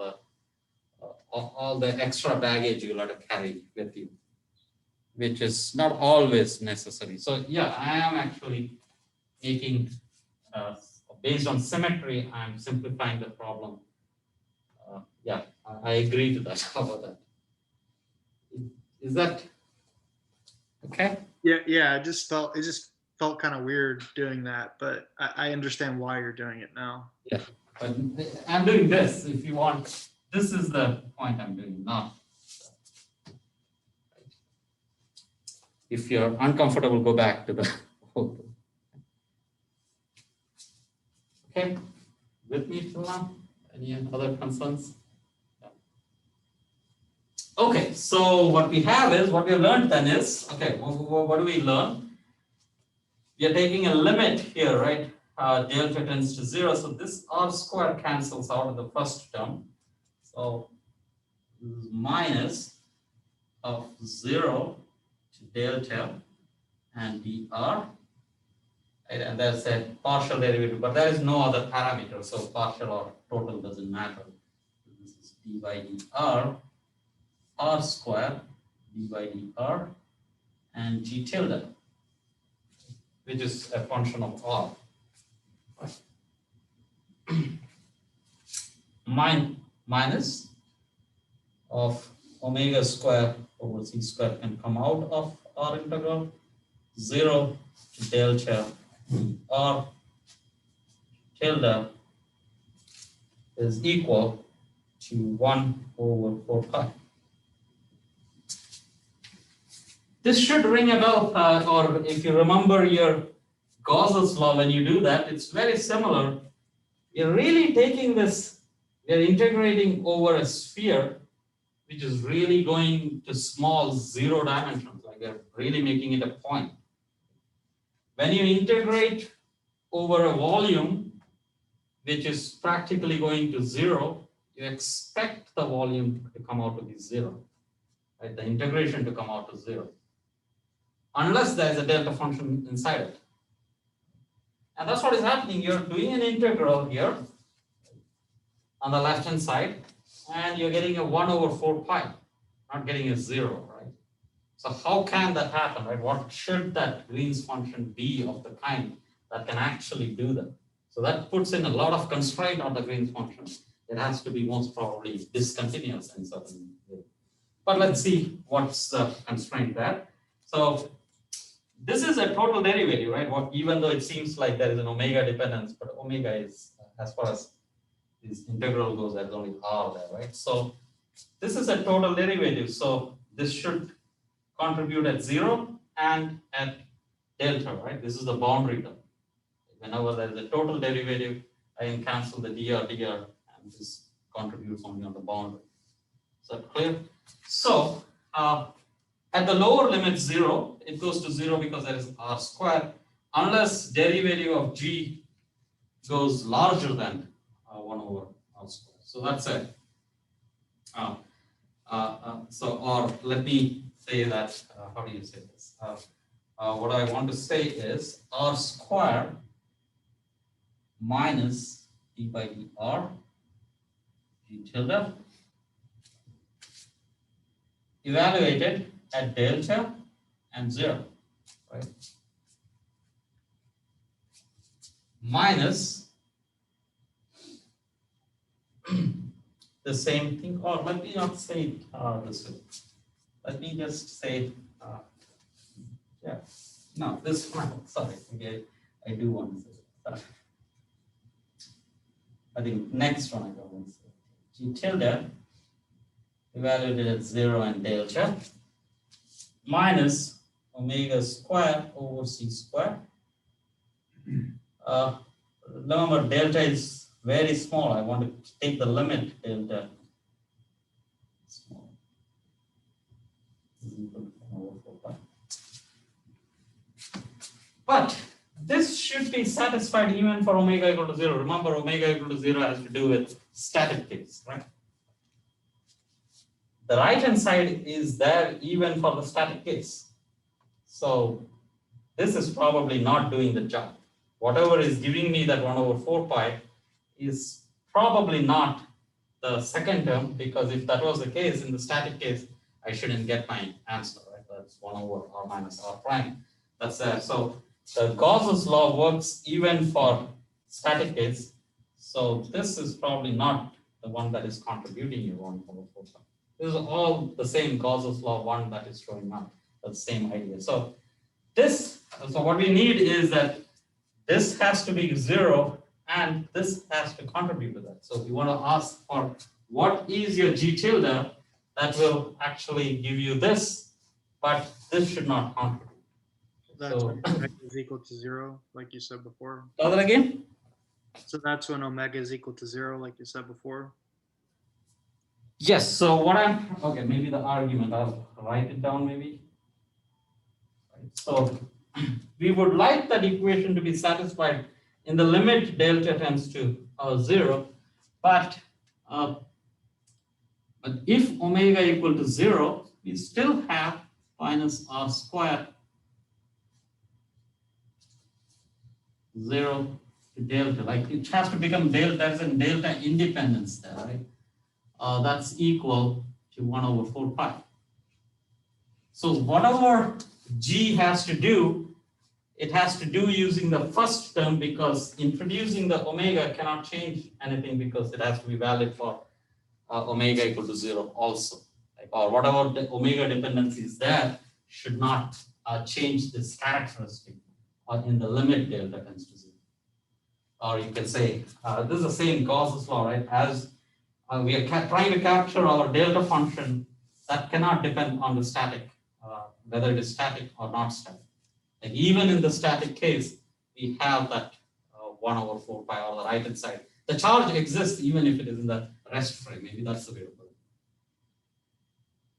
the extra baggage you'll have to carry with you, which is not always necessary. So yeah, I am actually making, based on symmetry, I'm simplifying the problem. Yeah, I agree to that. How about that? Is that okay? yeah. It just felt kind of weird doing that, but I understand why you're doing it now. Yeah, but I'm doing this if you want. This is the point I'm doing now. If you're uncomfortable, go back to the photo. Okay, with me till now? Any other concerns? Yeah. Okay, so what we have is, what we have learned then is, okay, what do we learn? We are taking a limit here, right? Delta tends to 0, so this r square cancels out of the first term. So this is minus of 0 to delta and dr, right? And that's a partial derivative, but there is no other parameter, so partial or total doesn't matter. This is d by dr, r square, d by dr, and g tilde, which is a function of r. Minus of omega square over c square can come out of r integral, 0 to delta r tilde is equal to 1 over 4 pi. This should ring a bell, or if you remember your Gauss's law, when you do that, it's very similar. You're really taking this, we're integrating over a sphere, which is really going to small 0 dimensions, like we're really making it a point. When you integrate over a volume, which is practically going to 0, you expect the volume to come out to be 0, right? The integration to come out to 0, unless there is a delta function inside it. And that's what is happening. You're doing an integral here on the left hand side, and you're getting a 1 over 4 pi, not getting a 0, right? So how can that happen, right? What should that Green's function be of the kind that can actually do that? So that puts in a lot of constraint on the Green's function. It has to be most probably discontinuous in certain way. But let's see what's the constraint there. So this is a total derivative, right? What, even though it seems like there is an omega dependence, but omega is, as far as this integral goes, there's only r there, right? So this is a total derivative. So this should contribute at 0 and at delta, right? This is the boundary term. Whenever there is a total derivative, I can cancel the dr, and this contributes only on the boundary. Is that clear? So at the lower limit 0, it goes to 0 because there is r square, unless derivative of g goes larger than 1 over r square. So that's it. Or let me say that, how do you say this? What I want to say is r square minus d by dr, g tilde, evaluated at delta and 0, right? Minus the same thing, or let me not say it this way. Let me just say, this one, sorry, okay, I do want to say it. I think next one I don't want to say. G tilde evaluated at 0 and delta minus omega square over c square. Remember, delta is very small. I want to take the limit delta small. But this should be satisfied even for omega equal to 0. Remember, omega equal to 0 has to do with static case, right? The right hand side is there even for the static case. So this is probably not doing the job. Whatever is giving me that 1 over 4 pi is probably not the second term, because if that was the case in the static case, I shouldn't get my answer, right? That's 1 over r minus r prime. That's there. So the Gauss's law works even for static case. So this is probably not the one that is contributing you 1 over 4 pi. This is all the same Gauss's law 1 that is showing up. That's the same idea. So this So what we need is that this has to be 0 and this has to contribute to that. So we want to ask for what is your G tilde that will actually give you this, but this should not contribute. That's So, when omega is equal to 0, like you said before. say that again? So that's when omega is equal to 0, like you said before. Yes, so what I'm, okay, maybe the argument, I'll write it down maybe. So we would like that equation to be satisfied in the limit delta tends to 0, but if omega equal to 0, we still have minus r squared 0 to delta, like it has to become delta, there's a delta independence there, right? That's equal to 1 over 4 pi. So whatever G has to do, it has to do using the first term, because introducing the omega cannot change anything because it has to be valid for omega equal to 0 also. Like, or whatever the omega dependency is there should not change this characteristic or in the limit delta tends to 0. Or you can say, this is the same Gauss's law, right? As we are trying to capture our delta function that cannot depend on the static, whether it is static or not static. Like even in the static case, we have that 1 over 4 pi on the right hand side. The charge exists even if it is in the rest frame. Maybe that's the way to put it.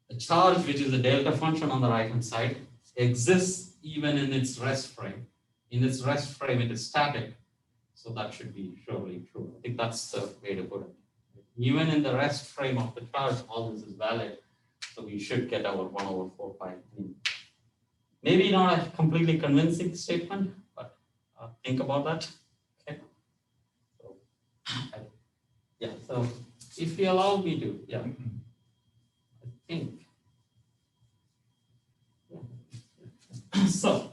The charge, which is a delta function on the right hand side, exists even in its rest frame. In its rest frame, it is static. So that should be surely true. I think that's the way to put it. Even in the rest frame of the charge, all this is valid. So we should get our 1 over 4 pi in. Maybe not a completely convincing statement, but think about that. Okay. So, yeah. So if you allow me to, yeah, I think. Yeah. So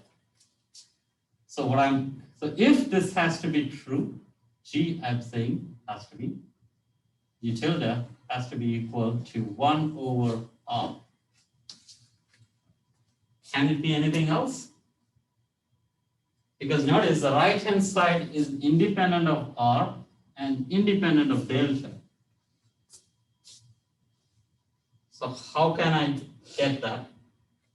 if this has to be true, G, I'm saying, has to be, G tilde has to be equal to 1 over R. Can it be anything else? Because notice the right hand side is independent of R and independent of delta. So how can I get that?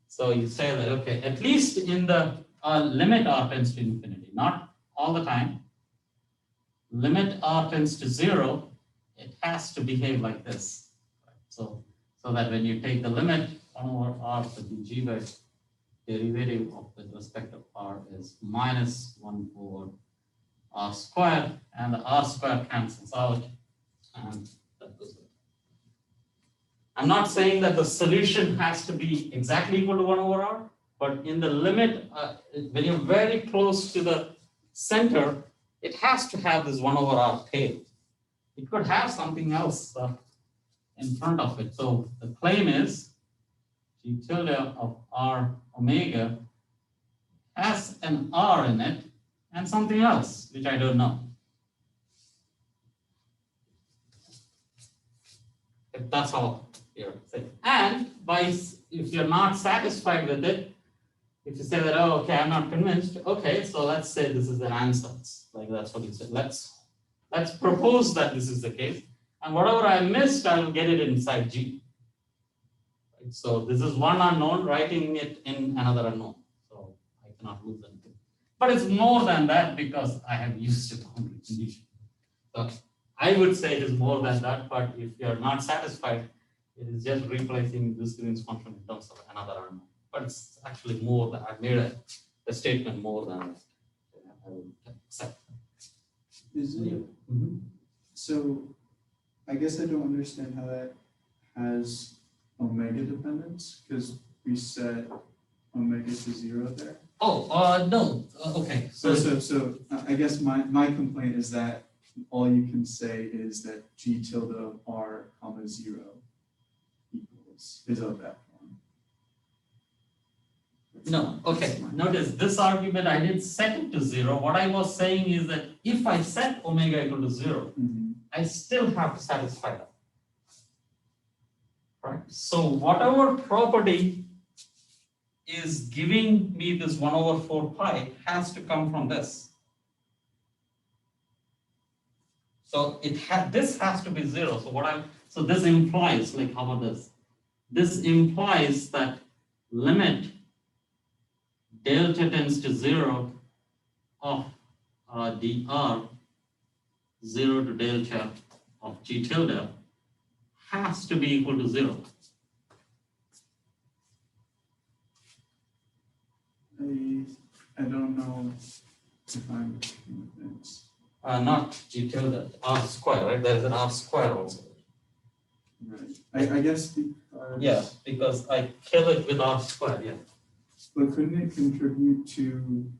So you say that, okay, at least in the limit R tends to infinity, not all the time. Limit R tends to 0, it has to behave like this. So that when you take the limit 1 over R to the G by derivative of with respect to R is minus 1 over R squared, and the R squared cancels out, and that goes away. I'm not saying that the solution has to be exactly equal to 1 over R, but in the limit, when you're very close to the center, it has to have this 1 over R tail. It could have something else in front of it. So the claim is G tilde of R omega has an R in it and something else, which I don't know. If that's all you're saying. And if you're not satisfied with it, if you say that, oh, okay, I'm not convinced, okay, so let's say this is an ansatz. Like that's what you said. Let's propose that this is the case. And whatever I missed, I will get it inside G. Right? So this is one unknown, writing it in another unknown. So I cannot lose anything. But it's more than that because I have used a boundary condition. So I would say it is more than that, but if you're not satisfied, it is just replacing this Green's function in terms of another unknown. But it's actually more than, I've made a statement more than that. I would accept. Is it? So I guess I don't understand how that has omega dependence, because we set omega to 0 there. Oh, no, okay. So I guess my complaint is that all you can say is that G tilde of R comma 0 is of that form. No, okay. Notice this argument, I didn't set it to 0. What I was saying is that if I set omega equal to 0, I still have to satisfy that. Right? So whatever property is giving me this 1 over 4 pi has to come from this. So this has to be 0. So this implies, like, how about this? This implies that limit delta tends to 0 of dr 0 to delta of g tilde has to be equal to 0. I don't know if I'm convinced. Not g tilde, r square, right? There is an r square also. Right. I guess because. Yeah, because I kill it with r square, yeah. But couldn't it contribute to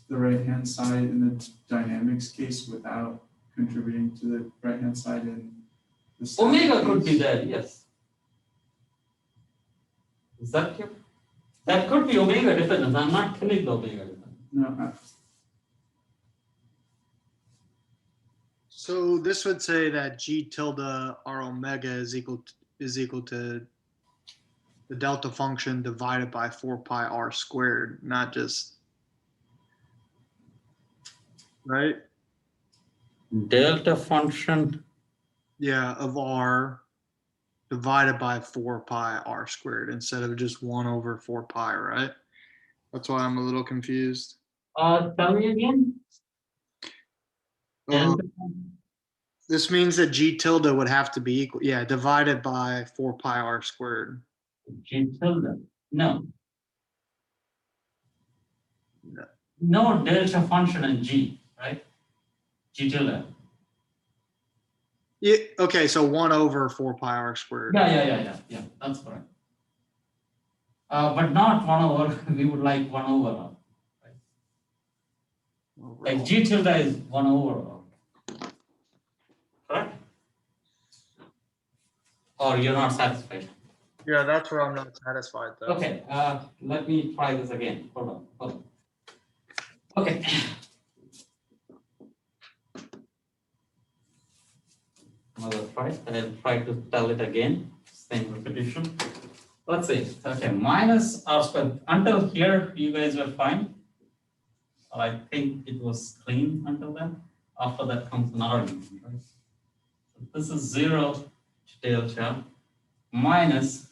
the right-hand side in the dynamics case without contributing to the right-hand side in the static Omega could case? be there, yes. Is that clear? That could be omega dependence. I'm not killing the omega dependence. No, So this would say that G tilde R omega is equal to the delta function divided by 4 pi R squared, not just, right? Delta function. Yeah, of R divided by 4 pi R squared instead of just 1 over 4 pi, right? That's why I'm a little confused. Tell me again. Delta. This means that G tilde would have to be equal, yeah, divided by 4 pi R squared. G tilde. No. No. No delta function in G, right? G tilde. Yeah, okay, so 1 over 4 pi R squared. Yeah, that's correct. But not 1 over, we would like 1 over R. Right? Like G tilde is 1 over R. Correct? Or you're not satisfied? Yeah, that's where I'm not satisfied though. Okay, let me try this again. Hold on. Okay. Another try. I'll try to tell it again. Same repetition. Let's see. Okay, minus r squared. Until here, you guys were fine. I think it was clean until then. After that comes an argument, right? So this is 0 to delta minus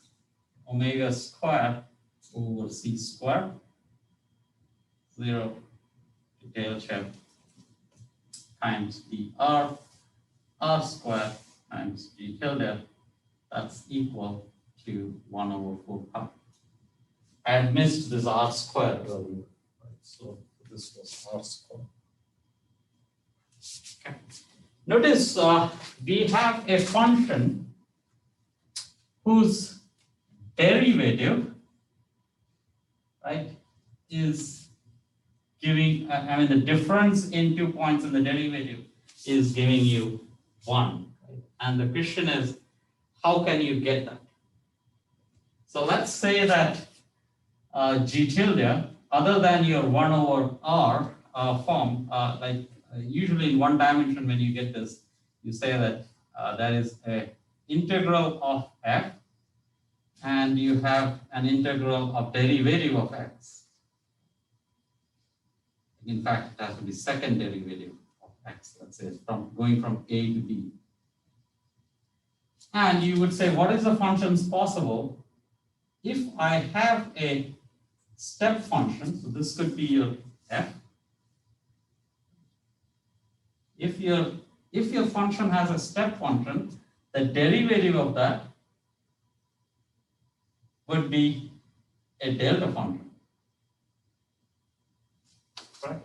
omega squared over c squared, 0 to delta times dr, r squared times g tilde, that's equal to 1 over 4 pi. I had missed this r squared earlier, right? So this was r squared. Okay. Notice we have a function whose derivative, right, is giving, I mean, the difference in 2 points in the derivative is giving you 1. Right? And the question is, how can you get that? So let's say that G tilde, other than your 1 over R form, usually in one dimension when you get this, you say that there is a integral of f and you have an integral of derivative of x. In fact, it has to be second derivative of x, let's say, from going from a to b. And you would say, what is the functions possible if I have a step function? So this could be your f. If your function has a step function, the derivative of that would be a delta function. Right?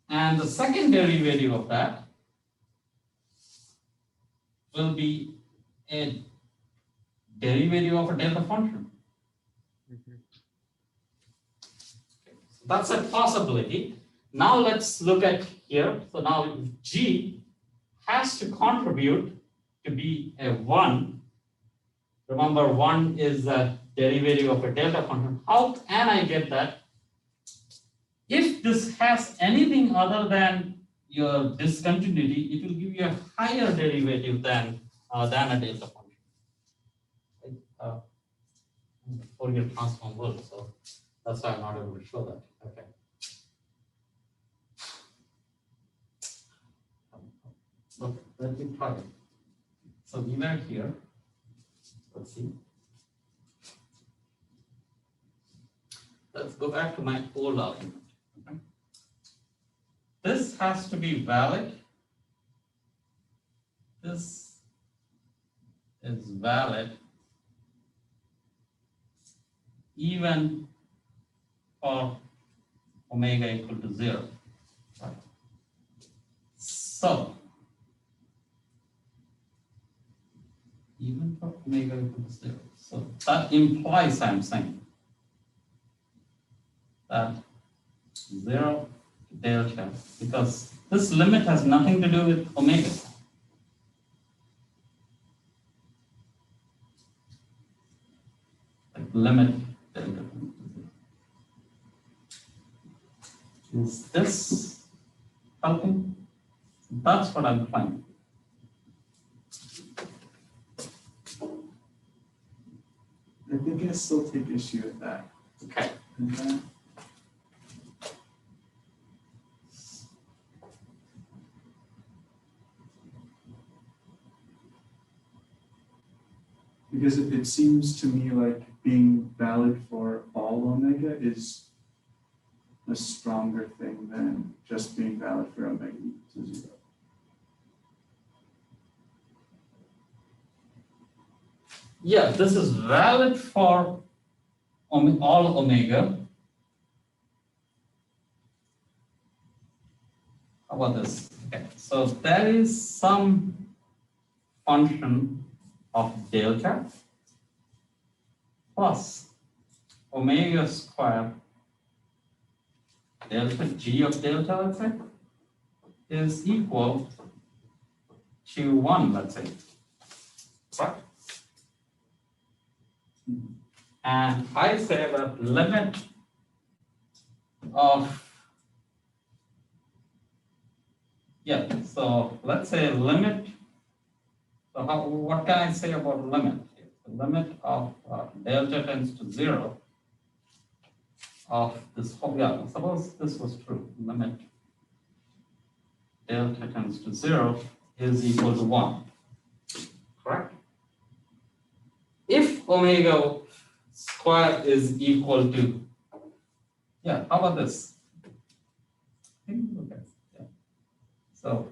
And the second derivative of that will be a derivative of a delta function. So that's a possibility. Now let's look at here. So now G has to contribute to be a 1. Remember, 1 is the derivative of a delta function. How can I get that? If this has anything other than your discontinuity, it will give you a higher derivative than a delta function. Fourier transform world, so that's why I'm not able to show that. Okay. Okay, let me try it. So we were here. Let's see. Let's go back to my old argument. Okay. This has to be valid. This is valid even for omega equal to 0. Right. So even for omega equal to 0. So that implies, I'm saying, that 0 delta, because this limit has nothing to do with omega. Like limit delta. Is this helping? That's what I'm trying. I think I still take issue with that. Okay. And that- Because it seems to me like being valid for all omega is a stronger thing than just being valid for omega equal to 0. Yeah, this is valid for all omega. How about this? Okay, so there is some function of delta plus omega square delta g of delta, let's say, is equal to 1, let's say. Right? And I say that limit of, yeah, so let's say limit, so what can I say about limit? The limit of delta tends to 0 of this whole, yeah, suppose this was true, limit delta tends to 0 is equal to 1, correct? If omega square is equal to, yeah, how about this? Okay, yeah. So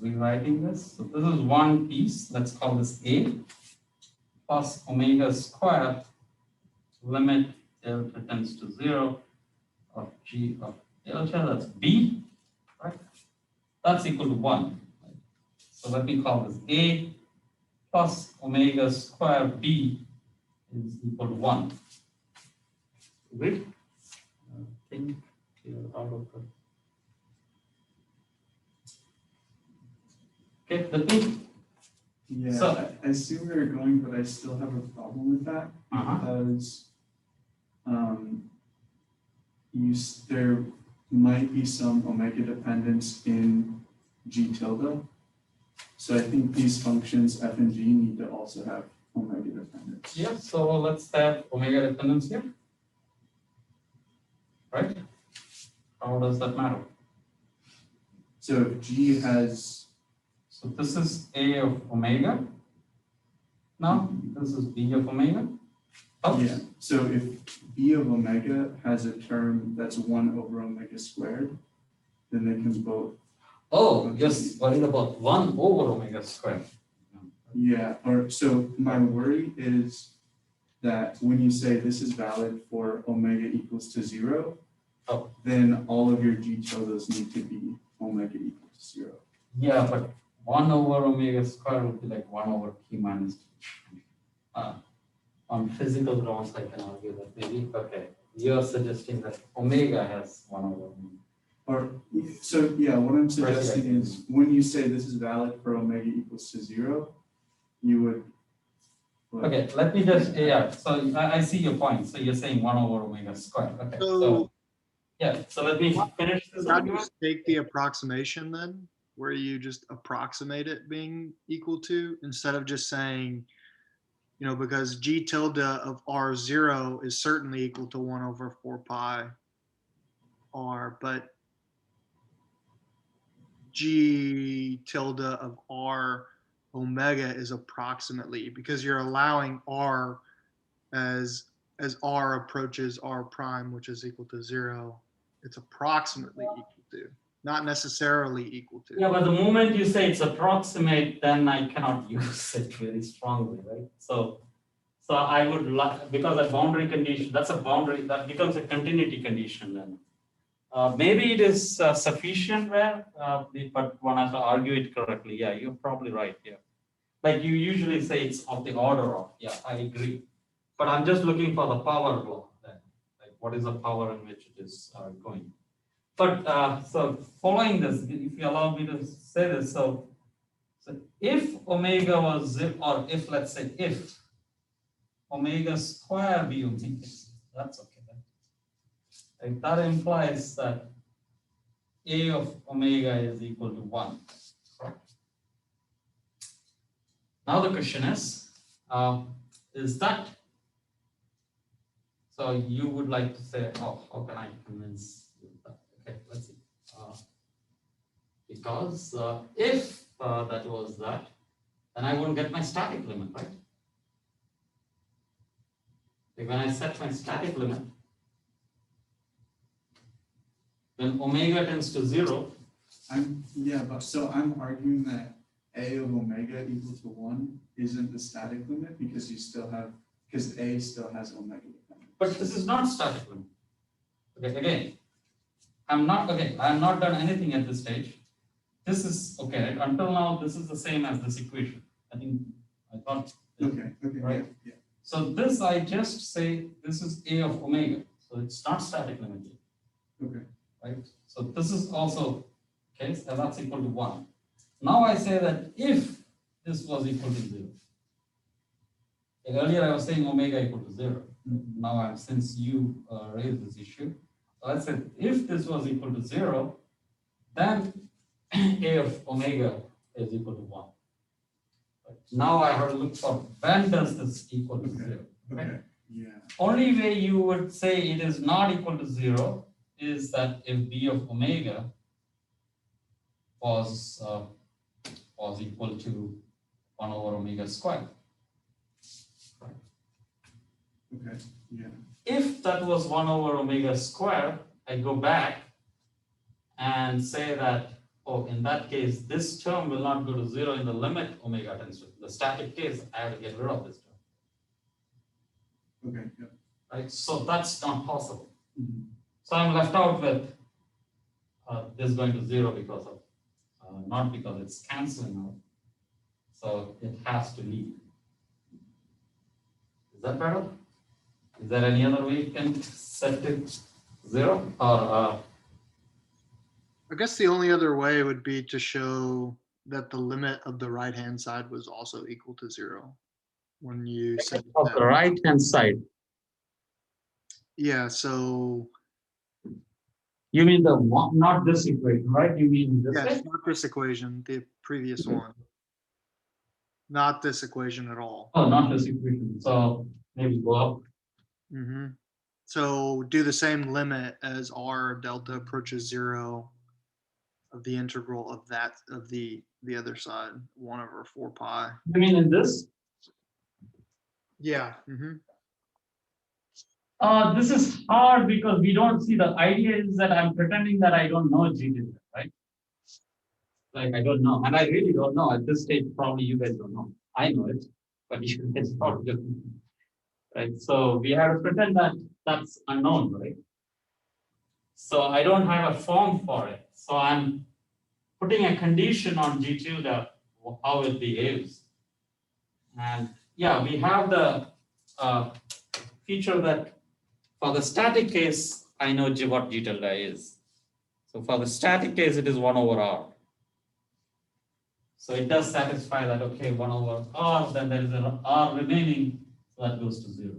rewriting this, so this is one piece, let's call this A, plus omega square limit delta tends to 0 of g of delta, that's B, right? That's equal to 1. Right? So let me call this A plus omega square B is equal to 1. Agreed? I think you're out of the. Okay, let me. Yeah, So- I see where you're going, but I still have a problem with that because there might be some omega dependence in G tilde. So I think these functions f and g need to also have omega dependence. Yeah, so let's have omega dependence here. Right? How does that matter? So if G has, So this is A of omega. Now, this is B of omega. Oh, yeah, so if B of omega has a term that's 1 over omega squared, then they can both, Oh, just worried about 1 over omega squared. yeah, or so my worry is that when you say this is valid for omega equals to 0, Oh. then all of your G tildes need to be omega equal to 0. Yeah, but 1 over omega squared would be like 1 over p minus 2. On physical grounds, I can argue that maybe, okay, you're suggesting that omega has 1 over omega. Or, so yeah, what I'm suggesting is when you say this is valid for omega equals to 0, you would. well, Okay, let me just, yeah, so I see your point. So you're saying 1 over omega squared. Okay, so, yeah, so let me finish this How do you argument. take the approximation then, where you just approximate it being equal to, instead of just saying because G tilde of R0 is certainly equal to 1 over 4 pi R, but G tilde of R omega is approximately, because you're allowing R as R approaches R prime, which is equal to 0, it's approximately equal to, not necessarily equal to. Yeah, but the moment you say it's approximate, then I cannot use it very strongly, right? So I would like, because that boundary condition, that's a boundary, that becomes a continuity condition then. Maybe it is sufficient where, but one has to argue it correctly. Yeah, you're probably right. Yeah, like you usually say it's of the order of. Yeah, I agree. But I'm just looking for the power law then. Like what is the power in which it is going? But so following this, if you allow me to say this, so if omega was 0, or if let's say if omega square be omega, that's okay. Like that implies that A of omega is equal to 1. Correct? Now the question is that, so you would like to say, oh, how can I convince you that? Okay, let's see. Because if that was that, then I won't get my static limit, right? Like when I set my static limit, when omega tends to 0. So I'm arguing that A of omega equal to 1 isn't the static limit because because A still has omega dependence. But this is not static limit. Okay, again, I'm not done anything at this stage. This is okay, right? Until now, this is the same as this equation. I thought. Okay, right? Yeah. So this, I just say this is A of omega. So it's not static limit yet. Okay. Right? So this is also, okay, so that's equal to 1. Now I say that if this was equal to 0. Earlier I was saying omega equal to 0. Now since you raised this issue, so I said if this was equal to 0, then A of omega is equal to 1. Right? Now I have to look for when does this equal to 0. Right? Okay. Yeah. Only way you would say it is not equal to 0 is that if B of omega was equal to 1 over omega squared. Right? Okay. Yeah. If that was 1 over omega squared, I go back and say that, oh, in that case, this term will not go to 0 in the limit omega tends to the static case. I have to get rid of this term. Okay. Yeah. Right? So that's not possible. Mm-hmm. So I'm left out with this going to 0 because of, not because it's canceling out. So it has to leave. Is that better? Is there any other way you can set it 0? Or I guess the only other way would be to show that the limit of the right-hand side was also equal to 0 when you set of the right hand side. Yeah, so You mean the one, not this equation, right? You mean this yes, way? not this equation, the previous one. Not this equation at all. Oh, not this equation. So maybe go up. Mm-hmm. So do the same limit as R delta approaches 0 of the integral of that of the other side, 1 over 4 pi. You mean in this? Yeah. Mm-hmm. This is hard because we don't see, the idea is that I'm pretending that I don't know G tilde, right? Like I don't know, and I really don't know at this stage. Probably you guys don't know. I know it, but you guys don't know. Right? So we have to pretend that that's unknown, right? So I don't have a form for it. So I'm putting a condition on G tilde, how it behaves. And yeah, we have the feature that for the static case, I know what G tilde is. So for the static case, it is 1 over R. So it does satisfy that, okay, 1 over R, then there is an R remaining, so that goes to 0.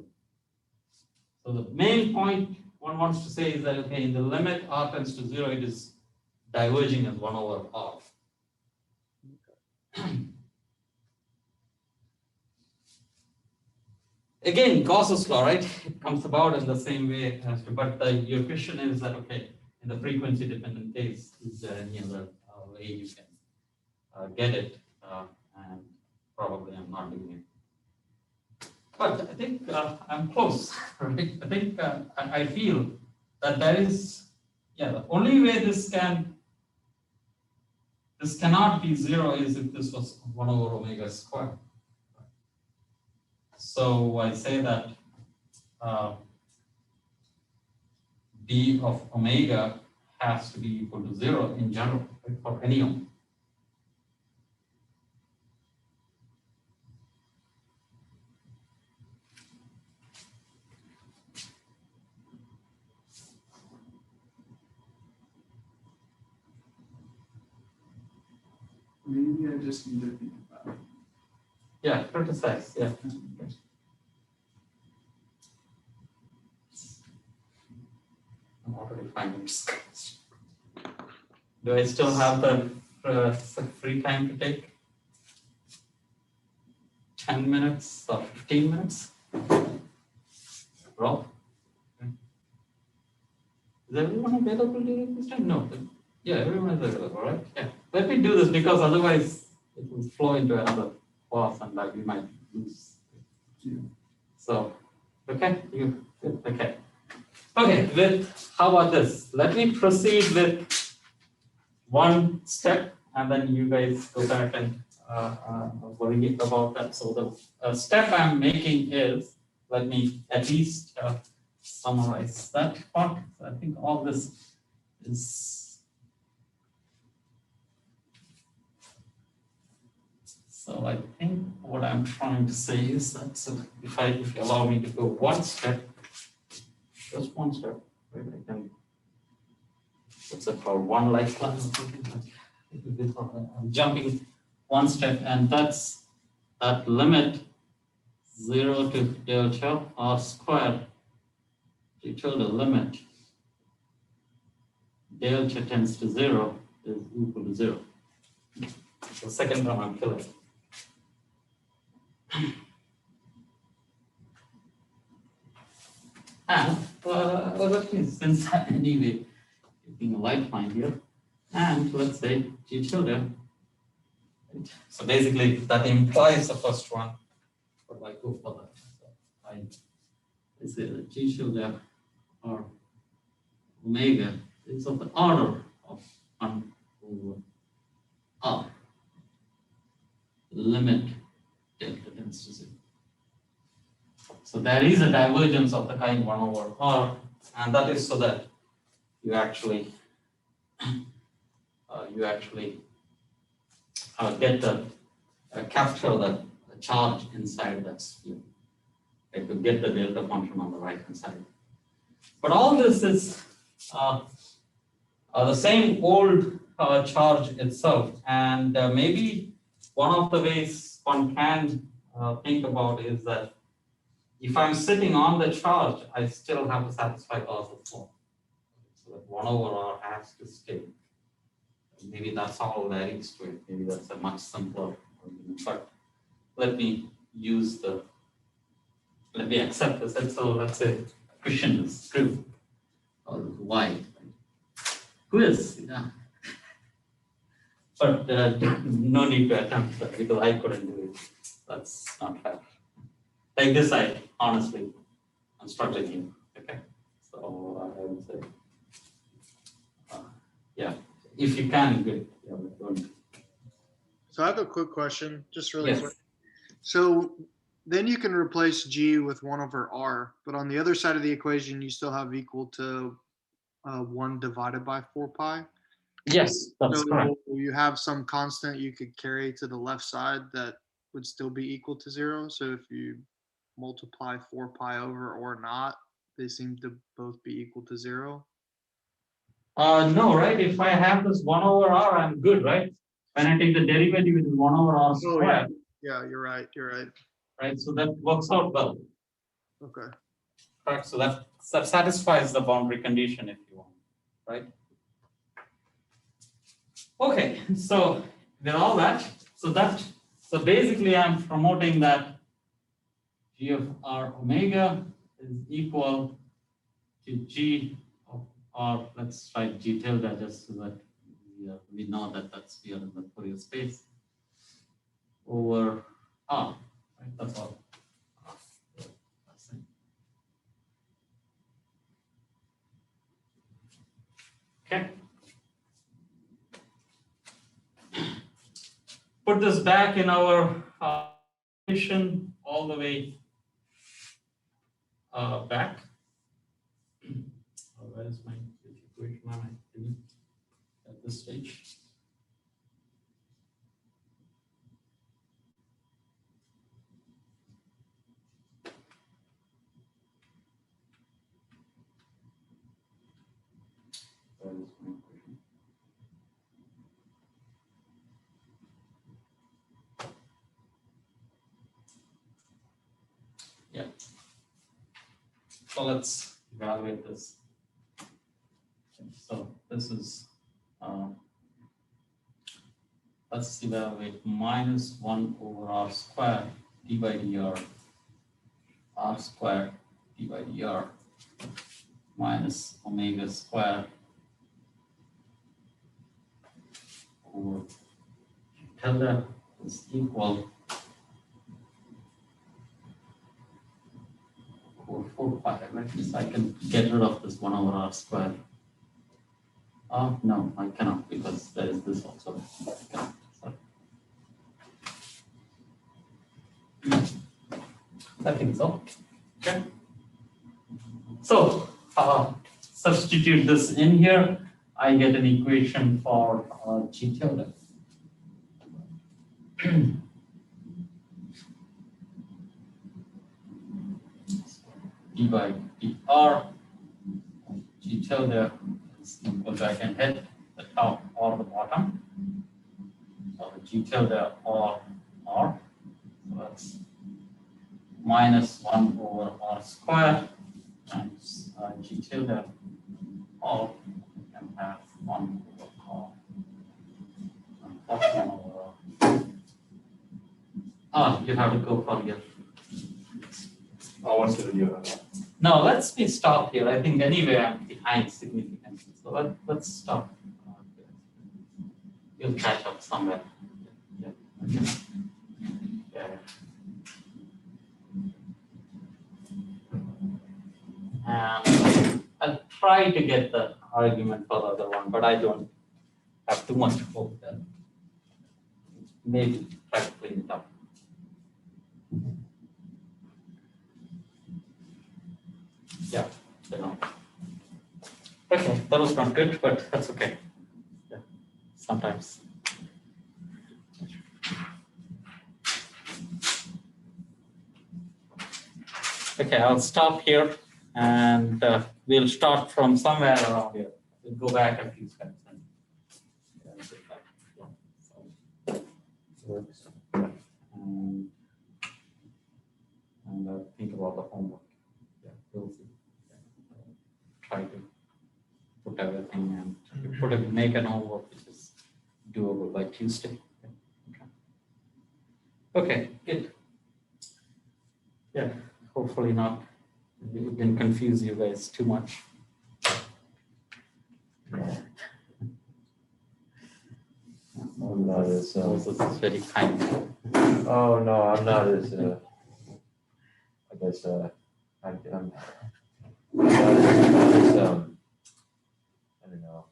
So the main point one wants to say is that, okay, in the limit R tends to 0, it is diverging as 1 over R. again, Gauss's law, right? It comes about in the same way, but your question is that, okay, in the frequency dependent case, is there any other way you can get it? And probably I'm not doing it. But I think I'm close, right? I think I feel that there is, yeah, the only way this cannot be 0 is if this was 1 over omega squared. So I say that d of omega has to be equal to 0 in general, right, for any omega. Maybe I just need to think about it. Yeah, criticize, yeah. I'm already 5 minutes. Do I still have the free time to take? 10 minutes or 15 minutes? Rob? Is everyone available during this time? No. Yeah, everyone is available, right? Yeah. Let me do this because otherwise it will flow into another class and like we might lose. So, okay, you good, okay. Okay, how about this? Let me proceed with one step and then you guys go back and worry about that. So the step I'm making is, let me at least summarize that part. So I think all this is, so I think what I'm trying to say is that, so if you allow me to go one step, just one step, right? I can, what's it called, one life plan or something like that. I'm jumping one step, and that's that limit 0 to delta r squared till the limit delta tends to 0 is equal to 0. The second term I'm killing. And let me, since anyway, keeping a lifeline here, and let's say g tilde. So basically, that implies the first one, but I go for that. So I say that g tilde or omega is of the order of 1 over r. Limit delta tends to 0. So there is a divergence of the kind 1 over r, and that is so that you actually get the capture the charge inside that sphere. Like to get the delta function on the right hand side. But all this is the same old charge itself, and maybe one of the ways one can think about is that if I'm sitting on the charge, I still have to satisfy laws of flow. So that 1 over r has to stay. Maybe that's all there is to it. Maybe that's a much simpler argument. But let me accept this. And so let's say question is true. Or why? Quiz, yeah. But no need to attempt that because I couldn't do it. That's not fair. Like this, honestly, I'm struggling here. Okay. So I would say, yeah. If you can, good. Yeah, but don't. So I have a quick question, just really Yes. quick. So then you can replace g with 1 over r, but on the other side of the equation, you still have equal to 1 divided by 4 pi. Yes, that's So correct. you have some constant you could carry to the left side that would still be equal to 0. So if you multiply 4 pi over or not, they seem to both be equal to 0. No, right? If I have this 1 over r, I'm good, right? When I take the derivative, it is 1 over r squared, Yeah, you're right. You're right. right? So that works out well. Okay. Correct. So that satisfies the boundary condition if you want, right? Okay, so with all that, so basically I'm promoting that g G of R omega is equal to G of R, let's write G tilde just so that we know that we are in the Fourier space, over R, right? That's all. Okay. Put this back in our equation all the way back. Where is my equation? Am I doing at this stage? Where is my equation? Yeah. So let's evaluate this. So this is, let's evaluate minus 1 over r squared d by dr, r squared d by dr minus omega squared over tilde is equal over 4 pi. Right? I can get rid of this 1 over r squared. No, I cannot because there is this also. I cannot. Sorry. I think so. Okay. So substitute this in here. I get an equation for G tilde. D by dr G tilde is equal to, I can hit the top or the bottom. So G tilde or R. So that's minus 1 over R squared times G tilde or you can have 1 over R. That's 1 over R. You have to go for your. I want to do that. No, let's stop here. I think anyway I'm behind significantly. So let's stop. You'll catch up somewhere. Yeah. Okay. Yeah. And I'll try to get the argument for the other one, but I don't have too much hope that maybe try to clean it up. Yeah, you know. Okay, that was not good, but that's okay. Yeah, sometimes. Okay, I'll stop here and we'll start from somewhere around here. We'll go back a few steps. Works. And think about the homework. Yeah, we'll see. Try to put everything and make an homework which is doable by Tuesday. Okay, good. Yeah, hopefully not. It didn't confuse you guys too much. I'm not as, Moses is very kind. oh no, I'm not as, I guess, I'm not as, I don't know,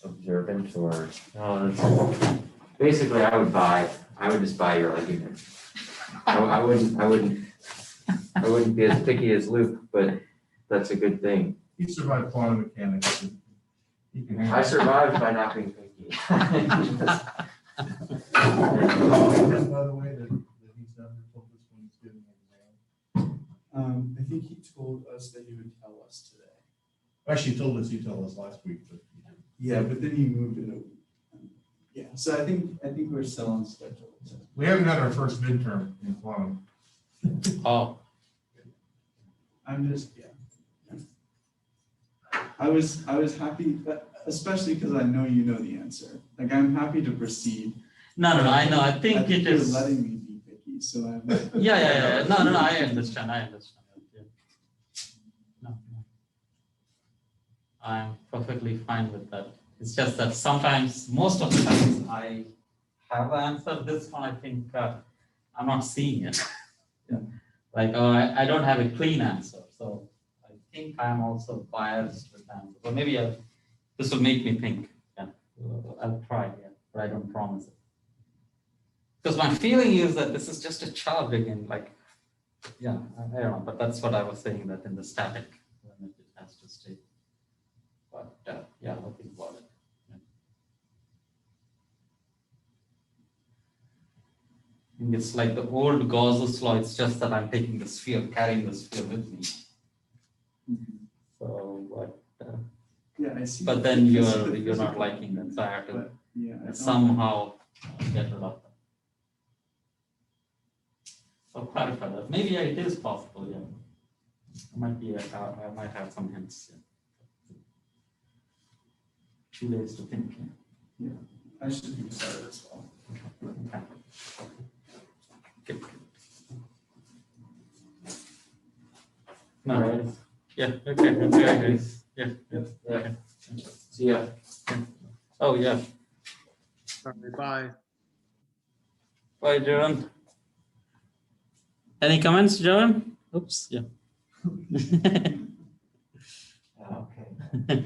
observant or, no, that's, basically I would just buy your argument. I wouldn't be as picky as Luke, but that's a good thing. He survived quantum mechanics. He can handle I it. survived by not being picky. By the way, that he's never told us when he's giving an exam. I think he told us that he would tell us today. Actually, he told us last week, but Yeah, but then he moved it over. Yeah, so I think we're still on schedule. we haven't had our first midterm in quantum. Oh, I'm just, yeah. I was happy, especially because I know you know the answer. Like, I'm happy to proceed. No, I know, I think it you're is. letting me be picky, so I'm. Yeah. No, I understand. Yeah. No. I'm perfectly fine with that. It's just that sometimes, most of the times, I have the answer. This one, I think I'm not seeing it. Yeah. Like, I don't have a clean answer. So I think I'm also biased with the answer. But maybe this will make me think. Yeah. I'll try, yeah, but I don't promise it. Because my feeling is that this is just a charge again, like, yeah, I don't know, but that's what I was saying, that in the static limit it has to stay. But yeah, I'll think about it. Yeah. I think it's like the old Gauss's law, it's just that I'm taking the sphere, carrying the sphere with me. So, Yeah, I see. but then you're not liking that, so I have to But, yeah, I don't- somehow get rid of that. So clarify that. Maybe it is possible, yeah. I might have some hints. Yeah. 2 days to think. Yeah. I should be excited as well. Okay. Good. No, Alright. yeah, okay. Yeah. Yeah. See ya. Oh, yeah. All right, bye. Bye, Jaron. Any comments, Jaron? Oops, yeah. Okay.